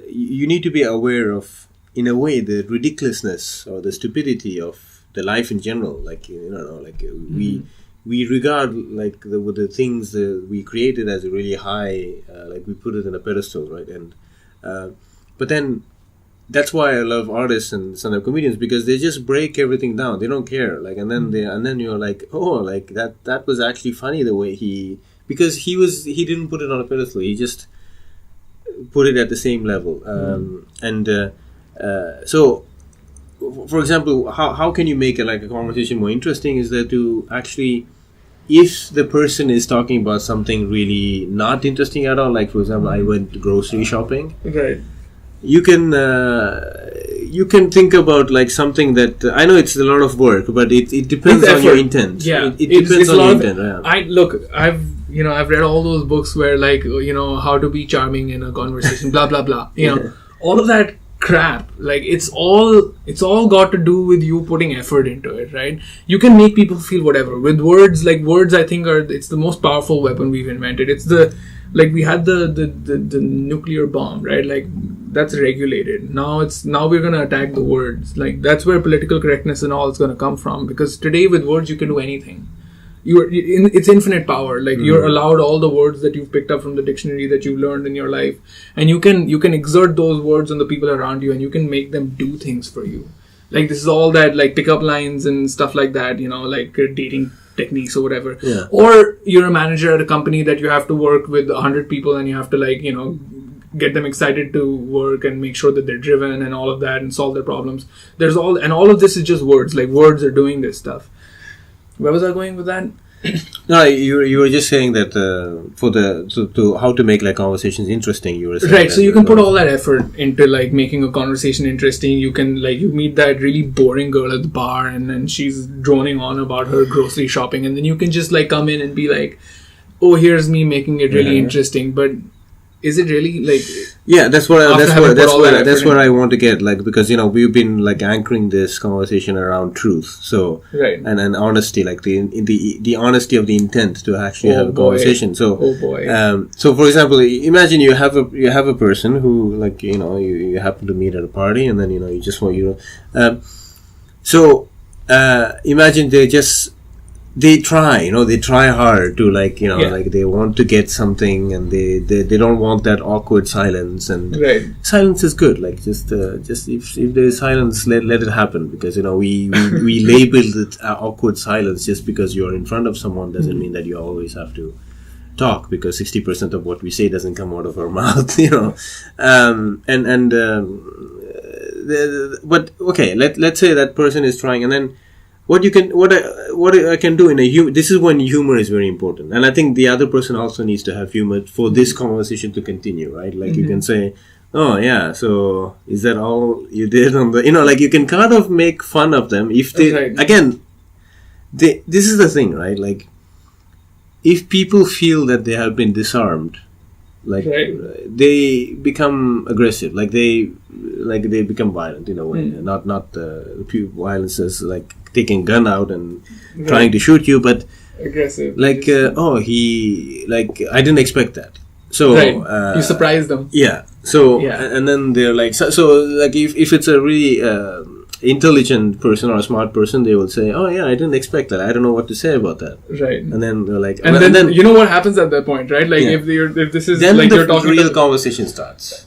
you need to be aware of, in a way, the ridiculousness or the stupidity of the life in general. Like we regard like the things we created as a really high, like we put it in a pedestal, right? And but then that's why I love artists and stand-up comedians, because they just break everything down. They don't care, like, and then you're like, oh, like that was actually funny the way because he didn't put it on a pedestal. He just put it at the same level, so. For example, how can you make a conversation more interesting? Is that to actually, if the person is talking about something really not interesting at all, like for example, I went grocery shopping. Right. You can think about like something that I know it's a lot of work, but it depends on your intent. Yeah, it depends on your intent. Yeah. I've read all those books where like how to be charming in a conversation, blah blah blah. All of that crap, like it's all got to do with you putting effort into it, right? You can make people feel whatever with words. Like words, I think it's the most powerful weapon we've invented. It's we had the nuclear bomb, right? Like that's regulated. Now we're gonna attack the words. Like that's where political correctness and all is gonna come from, because today with words you can do anything. It's infinite power. Like you're allowed all the words that you've picked up from the dictionary that you've learned in your life, and you can exert those words on the people around you, and you can make them do things for you. Like this is all that, like pickup lines and stuff like that, like dating techniques or whatever. Yeah. Or you're a manager at a company that you have to work with 100 people, and you have to get them excited to work and make sure that they're driven and all of that and solve their problems. All of this is just words. Like, words are doing this stuff. Where was I going with that? No, you were just saying that to how to make like conversations interesting. You were saying right. So you can put all that effort into like making a conversation interesting. You can like you meet that really boring girl at the bar and then she's droning on about her grocery shopping, and then you can just like come in and be like, "Oh, here's me making it really interesting." But is it really like? Yeah, that's what I want to get, like, because we've been like anchoring this conversation around truth, so right, and honesty, like the honesty of the intent to actually have a conversation. So so for example, imagine you have a person who, like, you happen to meet at a party, and then you just want imagine they try hard to like they want to get something, and they don't want that awkward silence, and silence is good, like just if there's silence, let it happen, because we labeled it awkward silence. Just because you're in front of someone doesn't mean that you always have to talk, because 60% of what we say doesn't come out of our mouth, but okay, let's say that person is trying, and then what I can do in a humor. This is when humor is very important, and I think the other person also needs to have humor for this conversation to continue, right? Like you can say, "Oh yeah, so is that all you did on the?" Like you can kind of make fun of them if they This is the thing, right? Like, if people feel that they have been disarmed, like they become aggressive, like they become violent in a way. Not pure violence as like taking gun out and trying to shoot you, but aggressive, like I didn't expect that, so you surprised them. And then they're like, so like if it's a really intelligent person or a smart person, they will say, "Oh yeah, I didn't expect that. I don't know what to say about that." Right. And then they're like, and then you know what happens at that point, right? Like if this is then like the you're talking, real conversation starts.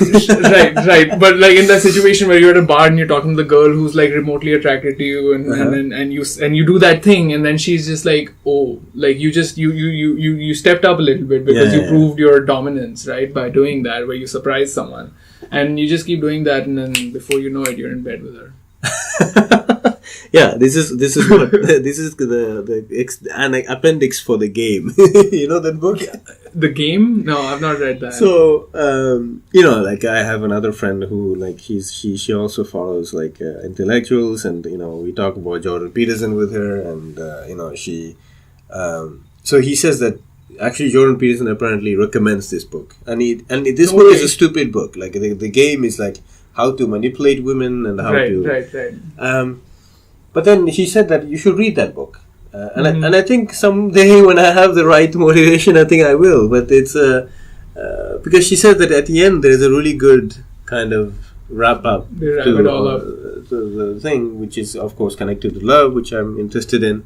right. But like in that situation where you're at a bar and you're talking to the girl who's like remotely attracted to you, and you do that thing, and then she's just like, "Oh, like you stepped up a little bit because you proved your dominance, right, by doing that, where you surprised someone." And you just keep doing that, and then before you know it, you're in bed with her. This is what this is the appendix for the game. You know that book? The Game? No, I've not read that. So like I have another friend who like she also follows like intellectuals, and we talk about Jordan Peterson with her, and she so he says that actually Jordan Peterson apparently recommends this book, and this book is a stupid book. Like the game is like how to manipulate women and how to right. But then he said that you should read that book, and I think someday when I have the right motivation, I think I will. But it's because she said that at the end there's a really good kind of wrap up to the thing, which is of course connected to love, which I'm interested in.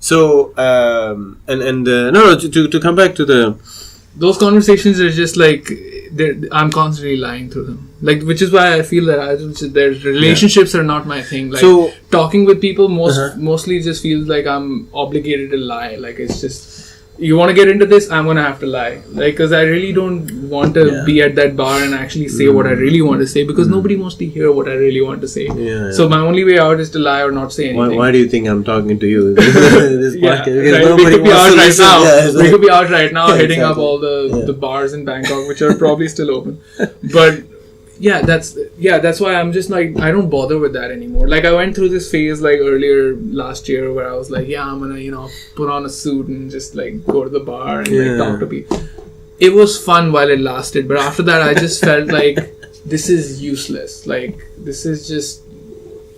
So to come back to those conversations are just like I'm constantly lying through them, like, which is why I feel that their relationships are not my thing. Like, so talking with people mostly just feels like I'm obligated to lie. Like, it's just, you want to get into this, I'm gonna have to lie, like, because I really don't want to be at that bar and actually say what I really want to say, because nobody wants to hear what I really want to say. So my only way out is to lie or not say anything. Why do you think I'm talking to you? This podcast, we could be out right now. We could be out right now, hitting up all the bars in Bangkok, which are probably still open. But that's why I'm just like, I don't bother with that anymore. Like, I went through this phase like earlier last year where I was like, I'm gonna put on a suit and just like go to the bar and like talk to people. It was fun while it lasted, but after that I just felt like this is useless. Like, this is just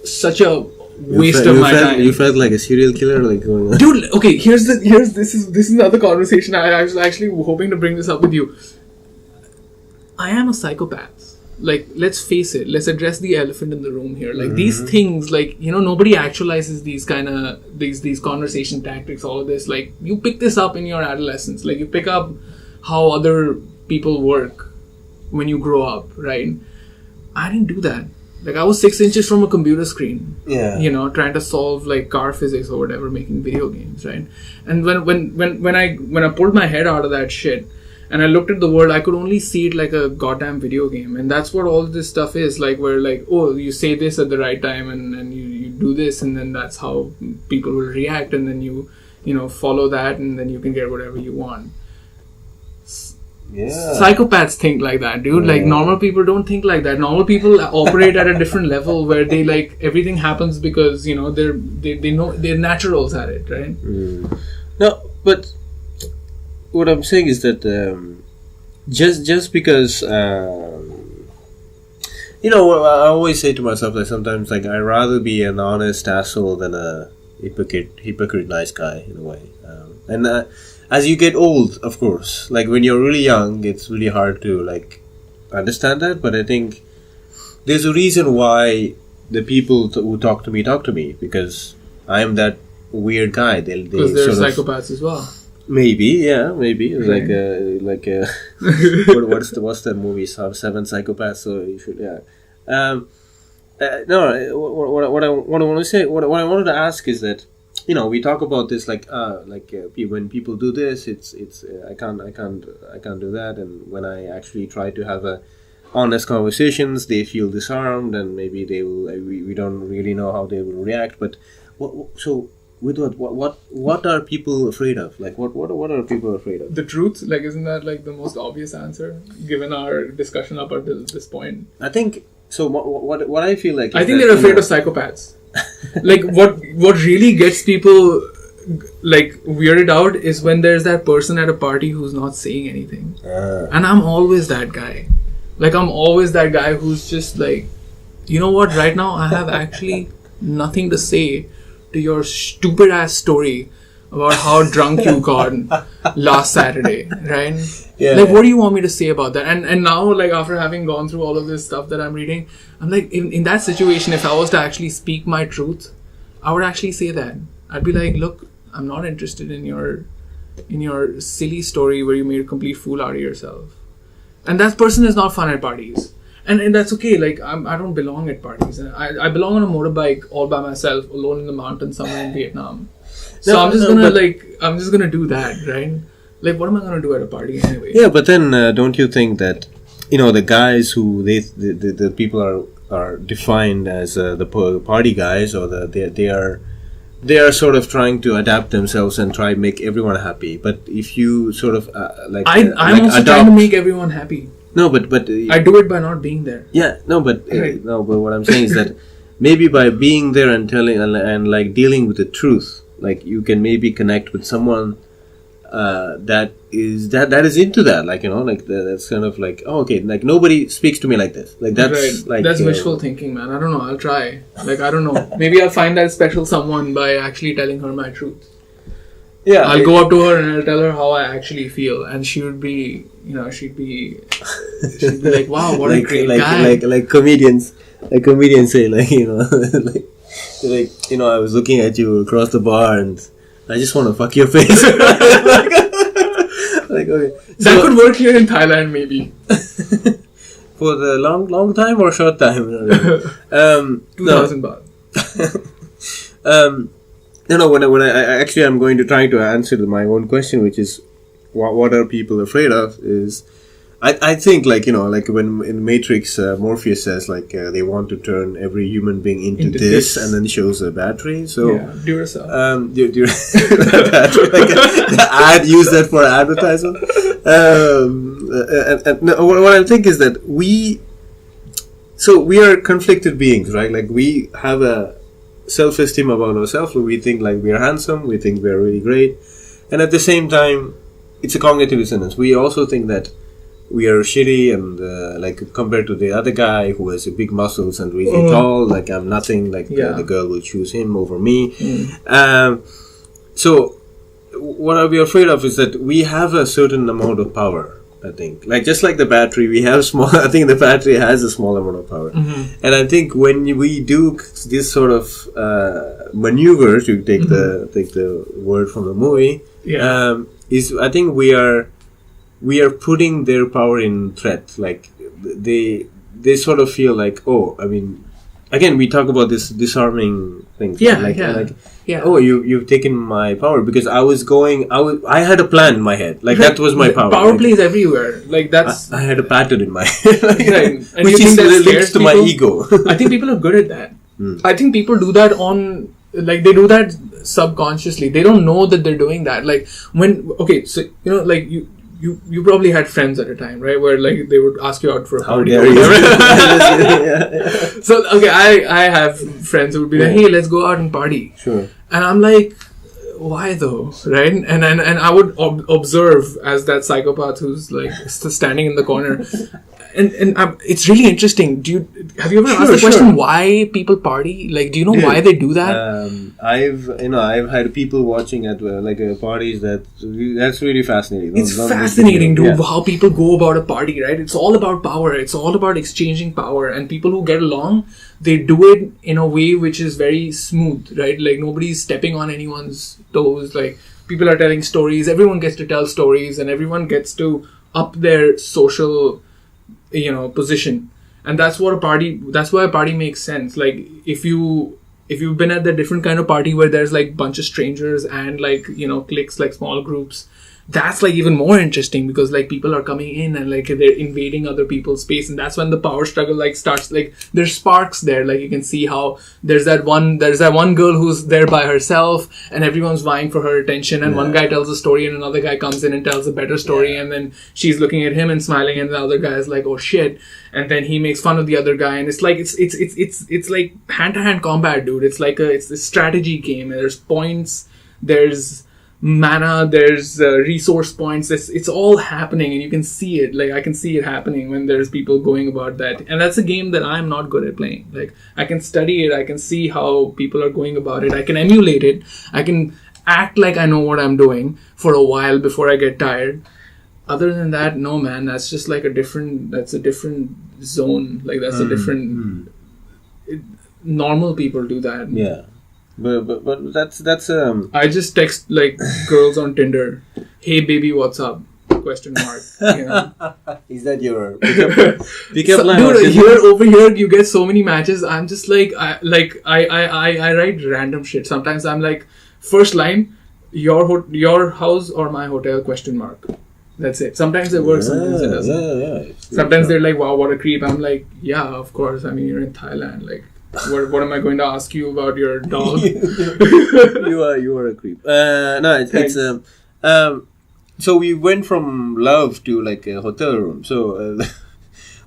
such a waste of my time. You felt like a serial killer, like going on. Dude, okay, this is another conversation. I was actually hoping to bring this up with you. I am a psychopath. Like, let's face it, let's address the elephant in the room here. Like, these things, like, nobody actualizes these kind of these conversation tactics, all of this. Like, you pick this up in your adolescence. Like, you pick up how other people work when you grow up, right? I didn't do that. Like, I was 6 inches from a computer screen, trying to solve like car physics or whatever, making video games, right? And when I pulled my head out of that shit, and I looked at the world, I could only see it like a goddamn video game. And that's what all this stuff is. Like, where like, oh, you say this at the right time and you do this, and then that's how people will react, and then you follow that, and then you can get whatever you want. Yeah. Psychopaths think like that, dude. Like, normal people don't think like that. Normal people operate at a different level where they like everything happens because they know they're naturals at it, right? No, but what I'm saying is that just because I always say to myself that sometimes like I'd rather be an honest asshole than a hypocrite nice guy in a way, and as you get old, of course, like when you're really young, it's really hard to like understand that. But I think there's a reason why the people who talk to me, because I'm that weird guy. Because they're psychopaths as well. Maybe. Like what's that movie? 7 Psychopaths. So you should no. What I want to say, what I wanted to ask is that we talk about this when people do this, it's I can't do that, and when I actually try to have honest conversations, they feel disarmed, and maybe they will. We don't really know how they will react. But what are people afraid of? Like what are people afraid of? The truth, like, isn't that like the most obvious answer given our discussion up until this point? I think so. What I feel like I think they're afraid of psychopaths. Like what really gets people like weirded out is when there's that person at a party who's not saying anything, and I'm always that guy. Like, I'm always that guy who's just like, you know what? Right now, I have actually nothing to say to your stupid ass story about how drunk you got last Saturday, right? Yeah. Like, what do you want me to say about that? And now, like, after having gone through all of this stuff that I'm reading, I'm like, in that situation, if I was to actually speak my truth, I would actually say that. I'd be like, look, I'm not interested in your silly story where you made a complete fool out of yourself. And that person is not fun at parties. And that's okay. Like, I don't belong at parties. I belong on a motorbike all by myself, alone in the mountains somewhere in Vietnam. So I'm just gonna do that, right? Like, what am I gonna do at a party anyway? Yeah, but then don't you think that the guys who the people are defined as the party guys, or they are sort of trying to adapt themselves and try to make everyone happy. But if you sort of I'm also trying to make everyone happy. No, but I do it by not being there. Yeah, but what I'm saying is that maybe by being there and telling and like dealing with the truth, like you can maybe connect with someone that is into that, like that's kind of like, oh, okay, like nobody speaks to me like this, like that's right. Like that's wishful thinking, man. I don't know. I'll try. Like, I don't know. Maybe I'll find that special someone by actually telling her my truth. Yeah, I'll go up to her and I'll tell her how I actually feel, and she would be, she'd be like, wow, what a great guy. Like comedians say, like, I was looking at you across the bar and I just want to fuck your face. Like, okay. That could work here in Thailand, maybe. For the long time or short time? 2,000 baht. When I actually I'm going to try to answer my own question, which is what are people afraid of, is I think like when in Matrix Morpheus says like they want to turn every human being into this, and then shows a battery. So yeah, Duracell. Use that for advertisement. What I think is that we are conflicted beings, right? Like, we have a self-esteem about ourselves, where we think like we are handsome, we think we are really great, and at the same time it's a cognitive dissonance. We also think that we are shitty, and like compared to the other guy who has big muscles and really tall, like I'm nothing, like the girl will choose him over me. So what are we afraid of is that we have a certain amount of power. I think, like, just like the battery, we have I think the battery has a small amount of power, and I think when we do this sort of maneuver, to take the word from the movie, is I think we are putting their power in threat. Like, they sort of feel like, oh, I mean, again, we talk about this disarming thing. Yeah. Oh, you've taken my power, because I had a plan in my head. Like, that was my power. Power plays everywhere. Like, that's... I had a pattern in my head. Right. And which is linked to my people? ego. I think people are good at that. I think people do that on... Like, they do that subconsciously. They don't know that they're doing that. Like, okay, so, like, you probably had friends at a time, right? Where, like, they would ask you out for a party. How dare you? So, okay, I have friends who would be like, hey, let's go out and party. Sure. And I'm like, why though, right? And I would observe as that psychopath who's, like, standing in the corner. And it's really interesting. Have you ever asked the question why people party? Like, do you know why they do that? I've had people watching at parties. That's really fascinating. It's fascinating, dude. Yeah. How people go about a party, right? It's all about power. It's all about exchanging power. And people who get along, they do it in a way which is very smooth, right? Like, nobody's stepping on anyone's toes. Like, people are telling stories. Everyone gets to tell stories, and everyone gets to up their social position. And that's why a party makes sense. Like, if you've been at the different kind of party where there's, like, bunch of strangers and, like, cliques, like small groups, that's, like, even more interesting, because, like, people are coming in and, like, they're invading other people's space, and that's when the power struggle, like, starts. Like, there's sparks there. Like, you can see how there's that one girl who's there by herself and everyone's vying for her attention, and one guy tells a story and another guy comes in and tells a better story, and then she's looking at him and smiling, and the other guy is like, oh shit, and then he makes fun of the other guy, and it's like it's like hand-to-hand combat, dude. It's like it's a strategy game. There's points, there's mana, there's resource points. It's all happening, and you can see it. Like, I can see it happening when there's people going about that. And that's a game that I'm not good at playing. Like, I can study it, I can see how people are going about it, I can emulate it, I can act like I know what I'm doing for a while before I get tired. Other than that, no, man, that's just like a different zone. Like, that's a different... normal people do that. Yeah. But that's I just text, like, girls on Tinder, hey baby, what's up? Question mark. Is that your pickup line? Dude, over here you get so many matches. I'm just like I write random shit. Sometimes I'm like, first line, your house or my hotel? Question mark. That's it. Sometimes it works, sometimes it doesn't. Yeah. Sometimes they're like, wow, what a creep. I'm like, yeah, of course. I mean, you're in Thailand. Like, what am I going to ask you about your dog? you are a creep. So we went from love to, like, a hotel room. So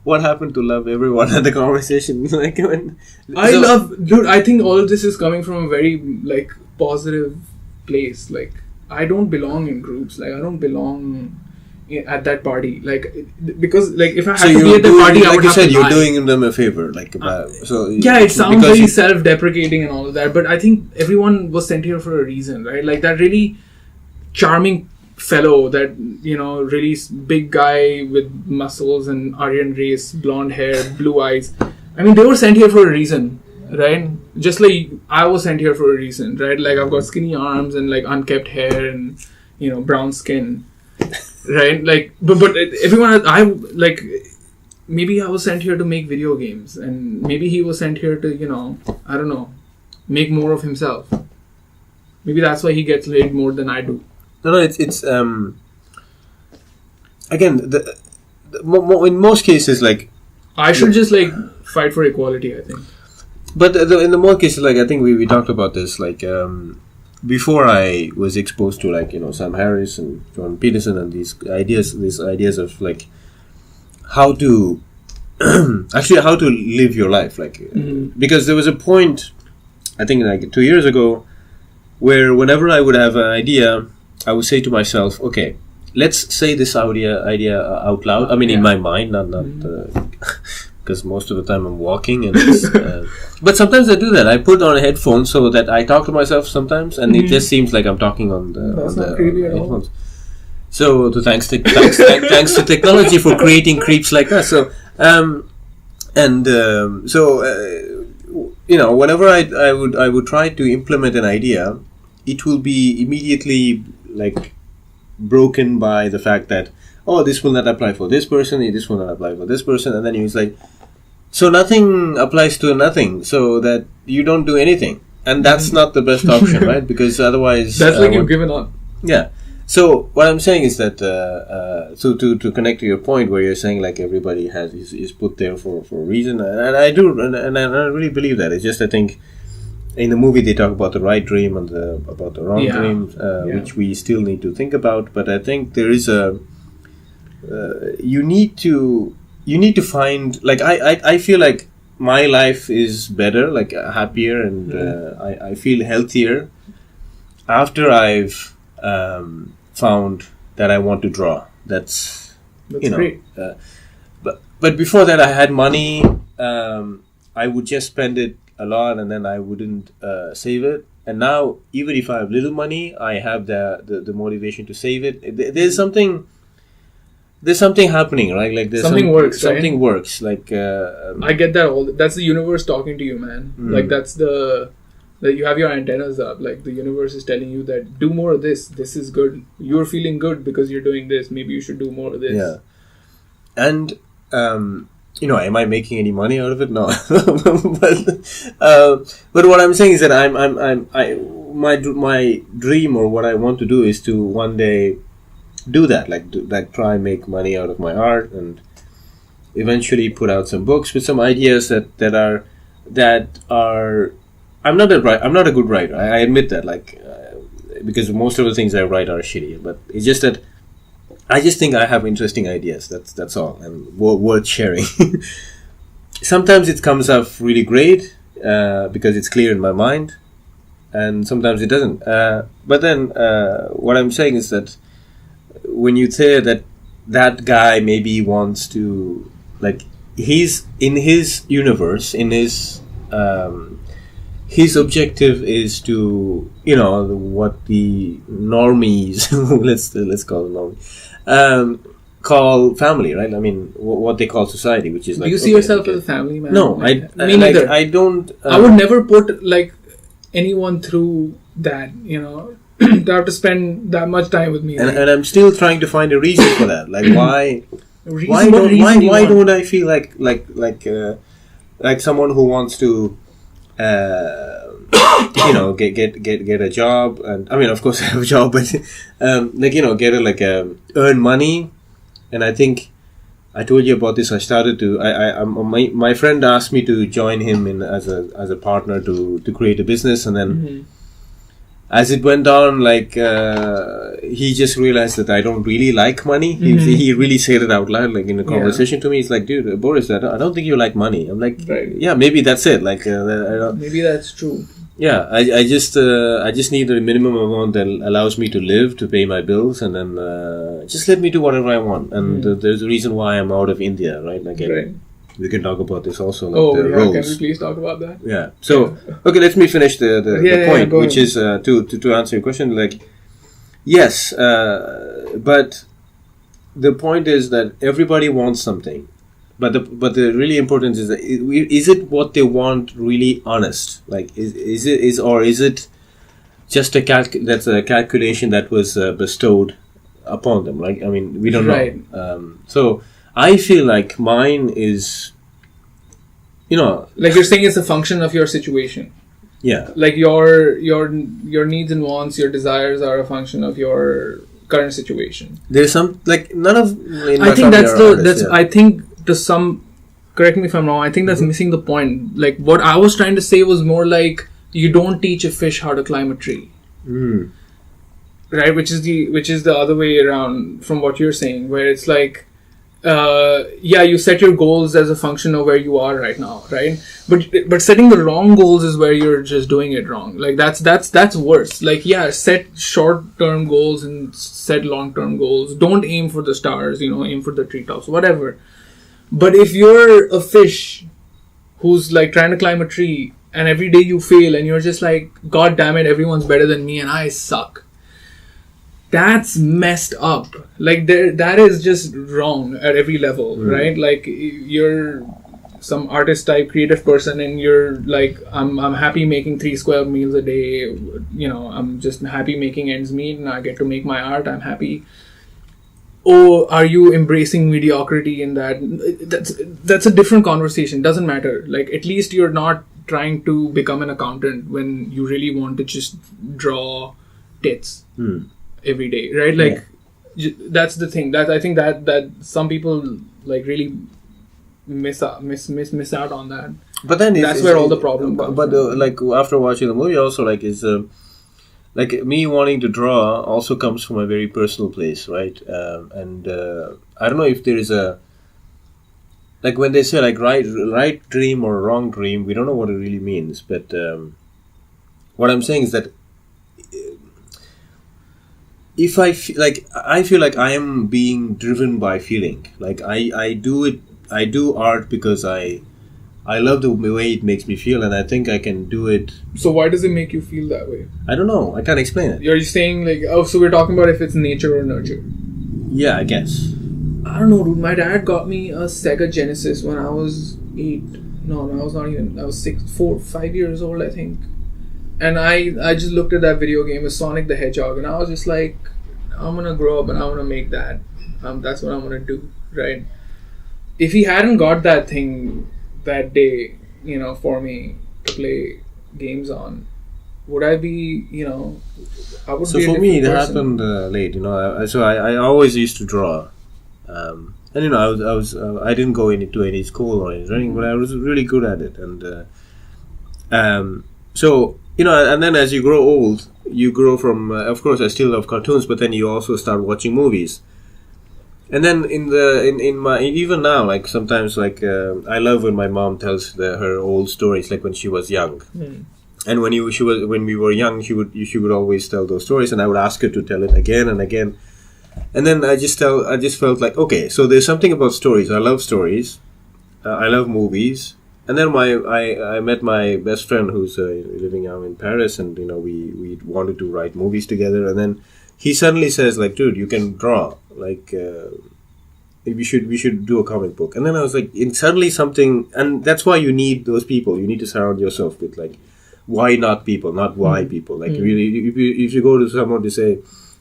what happened to love everyone at the conversation? Like, dude, I think all of this is coming from a very, like, positive place. Like, I don't belong in groups. Like, I don't belong at that party, like, because, like, if I had to be at the party, I would have to lie. Like you said, you're doing them a favor, like, it sounds very self-deprecating and all of that, but I think everyone was sent here for a reason, right? Like, that really charming fellow, that, really big guy with muscles and Aryan race, blonde hair, blue eyes. I mean, they were sent here for a reason, right? Just like I was sent here for a reason, right? Like, I've got skinny arms and, like, unkempt hair and, brown skin. Right, like, but everyone, like, maybe I was sent here to make video games, and maybe he was sent here to, I don't know, make more of himself. Maybe that's why he gets laid more than I do. No, it's again, in most cases, like, I should just, like, fight for equality, I think. But in the more cases, like, I think we talked about this, like, before I was exposed to, like, Sam Harris and John Pederson and these ideas of, like, how to actually how to live your life, like, because there was a point, I think, like 2 years ago, where whenever I would have an idea, I would say to myself, okay, let's say this idea out loud. I mean, in my mind, not because most of the time I'm walking, and but sometimes I do that. I put on a headphone so that I talk to myself sometimes, and it just seems like I'm talking on the headphones. So, thanks to technology for creating creeps like that. So, whenever I would try to implement an idea, it will be immediately, like, broken by the fact that, oh, this will not apply for this person, this will not apply for this person, and then he was like, So nothing applies to nothing, so that you don't do anything. And that's not the best option, right? Because otherwise... That's like you've given up. Yeah. So what I'm saying is that, so to connect to your point where you're saying like everybody is put there for a reason, and I do, and I really believe that. It's just, I think, in the movie they talk about the right dream and about the wrong dream, which we still need to think about. But I think there is you need to find, like, I feel like my life is better, like happier, and I feel healthier after I've found that I want to draw. That's great. But before that I had money. I would just spend it a lot and then I wouldn't save it. And now even if I have little money, I have the motivation to save it. There's something happening, right? Like there's something works. Something right? works. Like I get that. That's the universe talking to you, man. Like that's that you have your antennas up. Like the universe is telling you that do more of this. This is good. You're feeling good because you're doing this. Maybe you should do more of this. Yeah. And am I making any money out of it? No. But what I'm saying is that my dream or what I want to do is to one day do that, like try and make money out of my art and eventually put out some books with some ideas that are I'm not a good writer. I admit that, because most of the things I write are shitty, but it's just that I just think I have interesting ideas. That's all, and worth sharing. Sometimes it comes up really great because it's clear in my mind, and sometimes it doesn't. But then what I'm saying is that when you say that guy maybe wants to, like, he's in his universe, in his objective is to, what the normies, let's call them normies, call family, right? I mean, what they call society, which is like... Do you see yourself as a family man? No, me neither. I don't... I would never put, anyone through that, to have to spend that much time with me. And I'm still trying to find a reason for that. Like, why don't I feel like someone who wants to... get a job, and I mean, of course, I have a job, but earn money. And I think I told you about this. I started to. My friend asked me to join him in as a partner to create a business, and then as it went on, he just realized that I don't really like money. He really said it out loud, like in a conversation to me. He's like, "Dude, Boris, I don't think you like money." I'm like, right. "Yeah, maybe that's it." Maybe that's true. Yeah, I just need a minimum amount that allows me to live, to pay my bills, and then just let me do whatever I want. And there's a reason why I'm out of India, right? Right. We can talk about this also. Roles. Can we please talk about that? Yeah. So, okay, let me finish the point, which is to answer your question. Like, yes, but the point is that everybody wants something, but the really important is that is it what they want really honest? Like, is it just a calculation that was bestowed upon them? Like, I mean, we don't know. So I feel like mine is, like you're saying, it's a function of your situation. Yeah. Like your needs and wants, your desires are a function of your current situation. There's some, like, none of. I think I think to some. Correct me if I'm wrong. I think that's missing the point. Like, what I was trying to say was more like you don't teach a fish how to climb a tree. Right, which is the other way around from what you're saying, where it's like, you set your goals as a function of where you are right now, right? But setting the wrong goals is where you're just doing it wrong. Like that's worse. Like, set short-term goals and set long-term goals. Don't aim for the stars, aim for the treetops, whatever. But if you're a fish who's like trying to climb a tree and every day you fail and you're just like, God damn it, everyone's better than me and I suck. That's messed up. Like, that is just wrong at every level, right? Like, you're some artist type, creative person, and you're like, I'm happy making 3 square meals a day. I'm just happy making ends meet, and I get to make my art. I'm happy. oh, are you embracing mediocrity in that? That's a different conversation. Doesn't matter. Like, at least you're not trying to become an accountant when you really want to just draw tits every day, right? Like, that's the thing. That I think that some people like really miss out on that. But then that's where all the problem comes but from. Like after watching the movie, also like is like me wanting to draw also comes from a very personal place, right? And I don't know if there is a, like when they say like right dream or wrong dream, we don't know what it really means. But what I'm saying is that if I feel like I am being driven by feeling, like I do art because I love the way it makes me feel, and I think I can do it. So why does it make you feel that way? I don't know. I can't explain it. Are you saying like, oh, so we're talking about if it's nature or nurture? Yeah, I guess. I don't know, dude. My dad got me a Sega Genesis when I was 8. No, I was not even. I was 5 years old, I think. And I just looked at that video game as Sonic the Hedgehog, and I was just like, I'm gonna grow up and I wanna make that. That's what I'm gonna do, right? If he hadn't got that thing that day, for me to play games on, would I be, I would so be a for me, it different person. happened late, I always used to draw. And I didn't go into any school or anything, but I was really good at it. And so, and then as you grow old, you grow from, of course I still love cartoons, but then you also start watching movies. And then in my, even now, like sometimes, like I love when my mom tells her old stories, like when she was young. And when we were young, she would always tell those stories, and I would ask her to tell it again and again. And then I just felt like, okay, so there's something about stories. I love stories. I love movies. And then I met my best friend who's living out in Paris, and we wanted to write movies together. And then he suddenly says, like, dude, you can draw. Like, we should do a comic book. And then I was like, suddenly something, and that's why you need those people. You need to surround yourself with like, why not people, not why people. Like really, if you go to someone to say,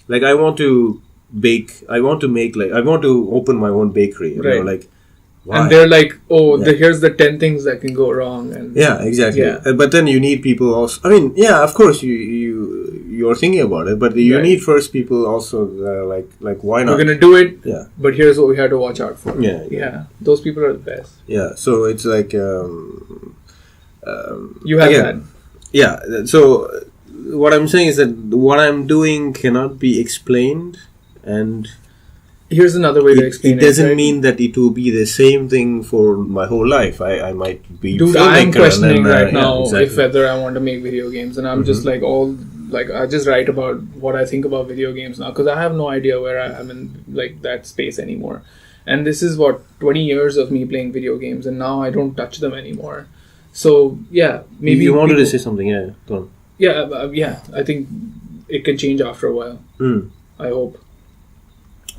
like, I want to bake, I want to open my own bakery. Right. Like, why? And they're like, here's the 10 things that can go wrong. And yeah, exactly. Yeah. But then you need people also. I mean, yeah, of course you're thinking about it, but you need first people also. Like why not? We're gonna do it. Yeah. But here's what we have to watch out for. Yeah. Those people are the best. Yeah. So it's like you have that. Yeah. So what I'm saying is that what I'm doing cannot be explained, and here's another way to explain it. It doesn't mean that it will be the same thing for my whole life. I might be. Dude, I'm questioning right now exactly. if whether I want to make video games, and I'm just like I just write about what I think about video games now, because I have no idea where I'm in like that space anymore. And this is 20 years of me playing video games, and now I don't touch them anymore. So yeah, maybe you wanted to say something. Yeah, go on. Yeah. I think it can change after a while. I hope.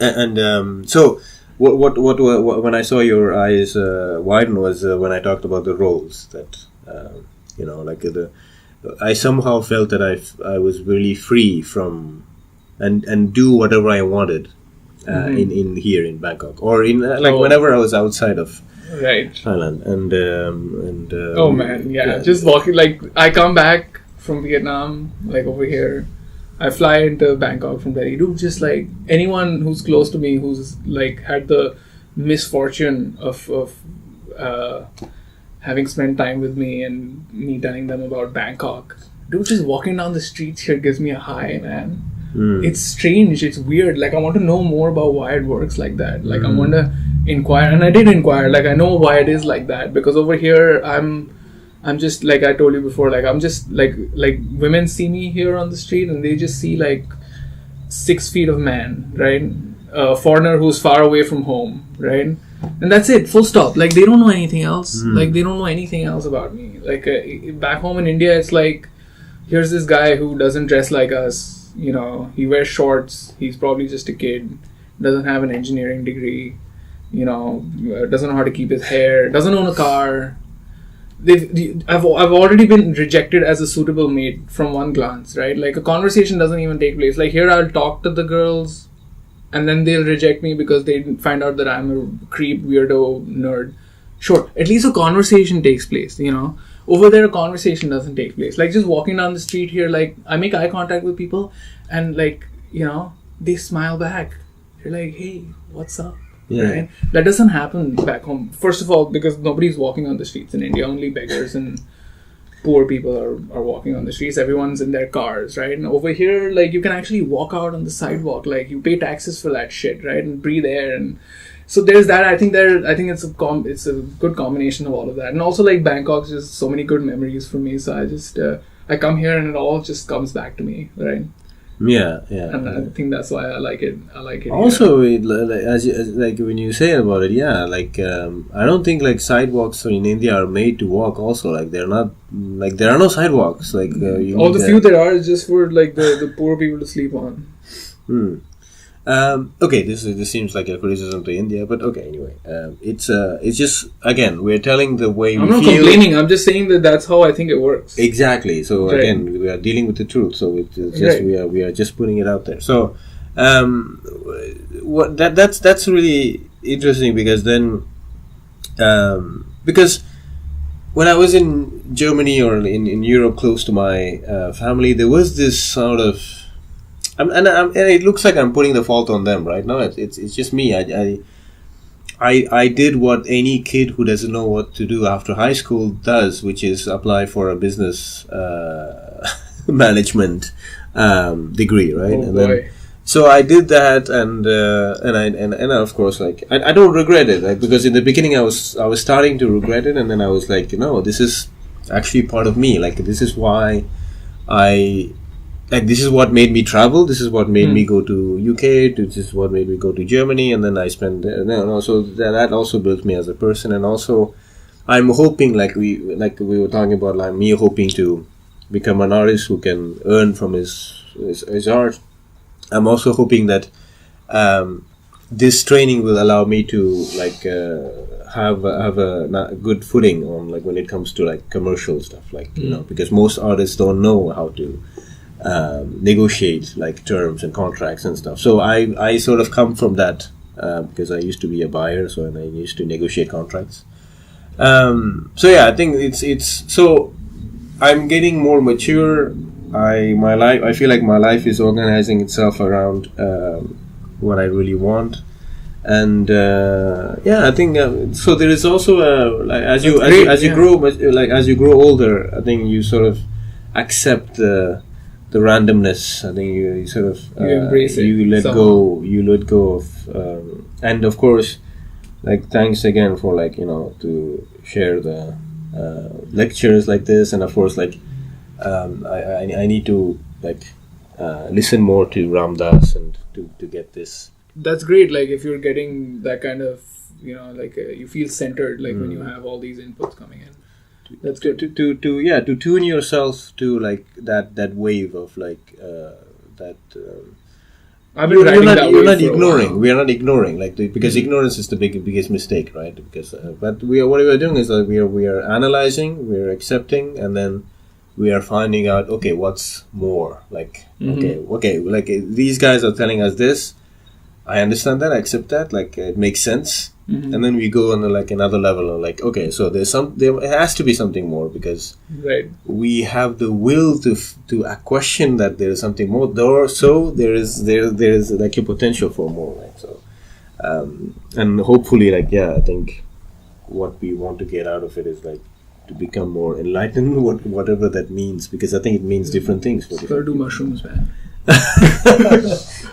And so, what when I saw your eyes widen was when I talked about the roles that I somehow felt that I was really free from and do whatever I wanted in here in Bangkok, or in whenever I was outside of Thailand and oh man, yeah, just walking, like I come back from Vietnam, like over here. I fly into Bangkok from Delhi. Dude, just like anyone who's close to me, who's like had the misfortune of having spent time with me and me telling them about Bangkok. Dude, just walking down the streets here gives me a high, man. It's strange. It's weird. Like, I want to know more about why it works like that. Like, I want to inquire, and I did inquire. Like, I know why it is like that, because over here I'm just, like I told you before, like I'm just like women see me here on the street and they just see like 6 feet of man, right? A foreigner who's far away from home, right? And that's it, full stop. Like, they don't know anything else. Like, they don't know anything else about me. Like, back home in India, it's like, here's this guy who doesn't dress like us. He wears shorts. He's probably just a kid. Doesn't have an engineering degree. Doesn't know how to keep his hair. Doesn't own a car. I've already been rejected as a suitable mate from one glance, right? Like, a conversation doesn't even take place. Like, here I'll talk to the girls and then they'll reject me because they find out that I'm a creep, weirdo, nerd. Sure, at least a conversation takes place, you know. Over there, a conversation doesn't take place. Like, just walking down the street here, like, I make eye contact with people, and, like, you know, they smile back. They're like, hey, what's up? Yeah. Right? That doesn't happen back home. First of all, because nobody's walking on the streets in India. Only beggars and poor people are walking on the streets. Everyone's in their cars, right? And over here, like, you can actually walk out on the sidewalk. Like, you pay taxes for that shit, right? And breathe air. And so there's that. I think it's a good combination of all of that. And also, like, Bangkok's just so many good memories for me. So I just I come here and it all just comes back to me, right? Yeah. And I think that's why I like it. Also, as when you say about it, yeah, like I don't think like sidewalks in India are made to walk. Also, like they're not, like there are no sidewalks. Like all the few there are is just for like the poor people to sleep on. Okay, this seems like a criticism to India, but okay, anyway, it's just, again, we're telling the way I'm we not feel. complaining. I'm just saying that that's how I think it works. Exactly. So Right. again, we are dealing with the truth. So it's just Right. we are just putting it out there. So that's really interesting, because then because when I was in Germany or in Europe close to my family, there was this sort of and it looks like I'm putting the fault on them right now. It's just me. I did what any kid who doesn't know what to do after high school does, which is apply for a business management degree, right? Oh, and boy. then, so I did that, and of course, like I don't regret it, like, because in the beginning I was starting to regret it, and then I was like, this is actually part of me. Like, this is why this is what made me travel. This is what made me go to UK. This is what made me go to Germany, and then I spent. So that also built me as a person, and also I'm hoping, like we were talking about, like me hoping to become an artist who can earn from his art. I'm also hoping that this training will allow me to like have a good footing on, like, when it comes to like commercial stuff, like because most artists don't know how to negotiate like terms and contracts and stuff. So I sort of come from that because I used to be a buyer, and I used to negotiate contracts. So yeah, I think it's so I'm getting more mature. I feel like my life is organizing itself around what I really want, and I think so. There is also as you grow older, I think you sort of accept the randomness. I think you sort of you embrace it. You let go of, and of course, like, thanks again for to share the lectures like this, and of course, like I need to listen more to Ram Dass and to get this. That's great. Like, if you're getting that kind of you feel centered, like when you have all these inputs coming in. That's good. To tune yourself to like that wave of that. I've been riding that wave you're not for a ignoring. while. We are not ignoring, because ignorance is the biggest mistake, right? Because but what we are doing is that we are analyzing, we are accepting, and then we are finding out, okay, what's more? Like, okay, like these guys are telling us this. I understand that, I accept that, like it makes sense. And then we go on another level of like, okay, so there has to be something more, because we have the will to question that there is something more. So there is like a potential for more, right? So and hopefully, I think what we want to get out of it is like to become more enlightened, whatever that means, because I think it means different things for different Gotta do mushrooms, man.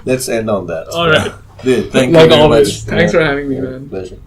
Let's end on that. All right. Thank you Like very always. much. Thanks for having me, man. Pleasure.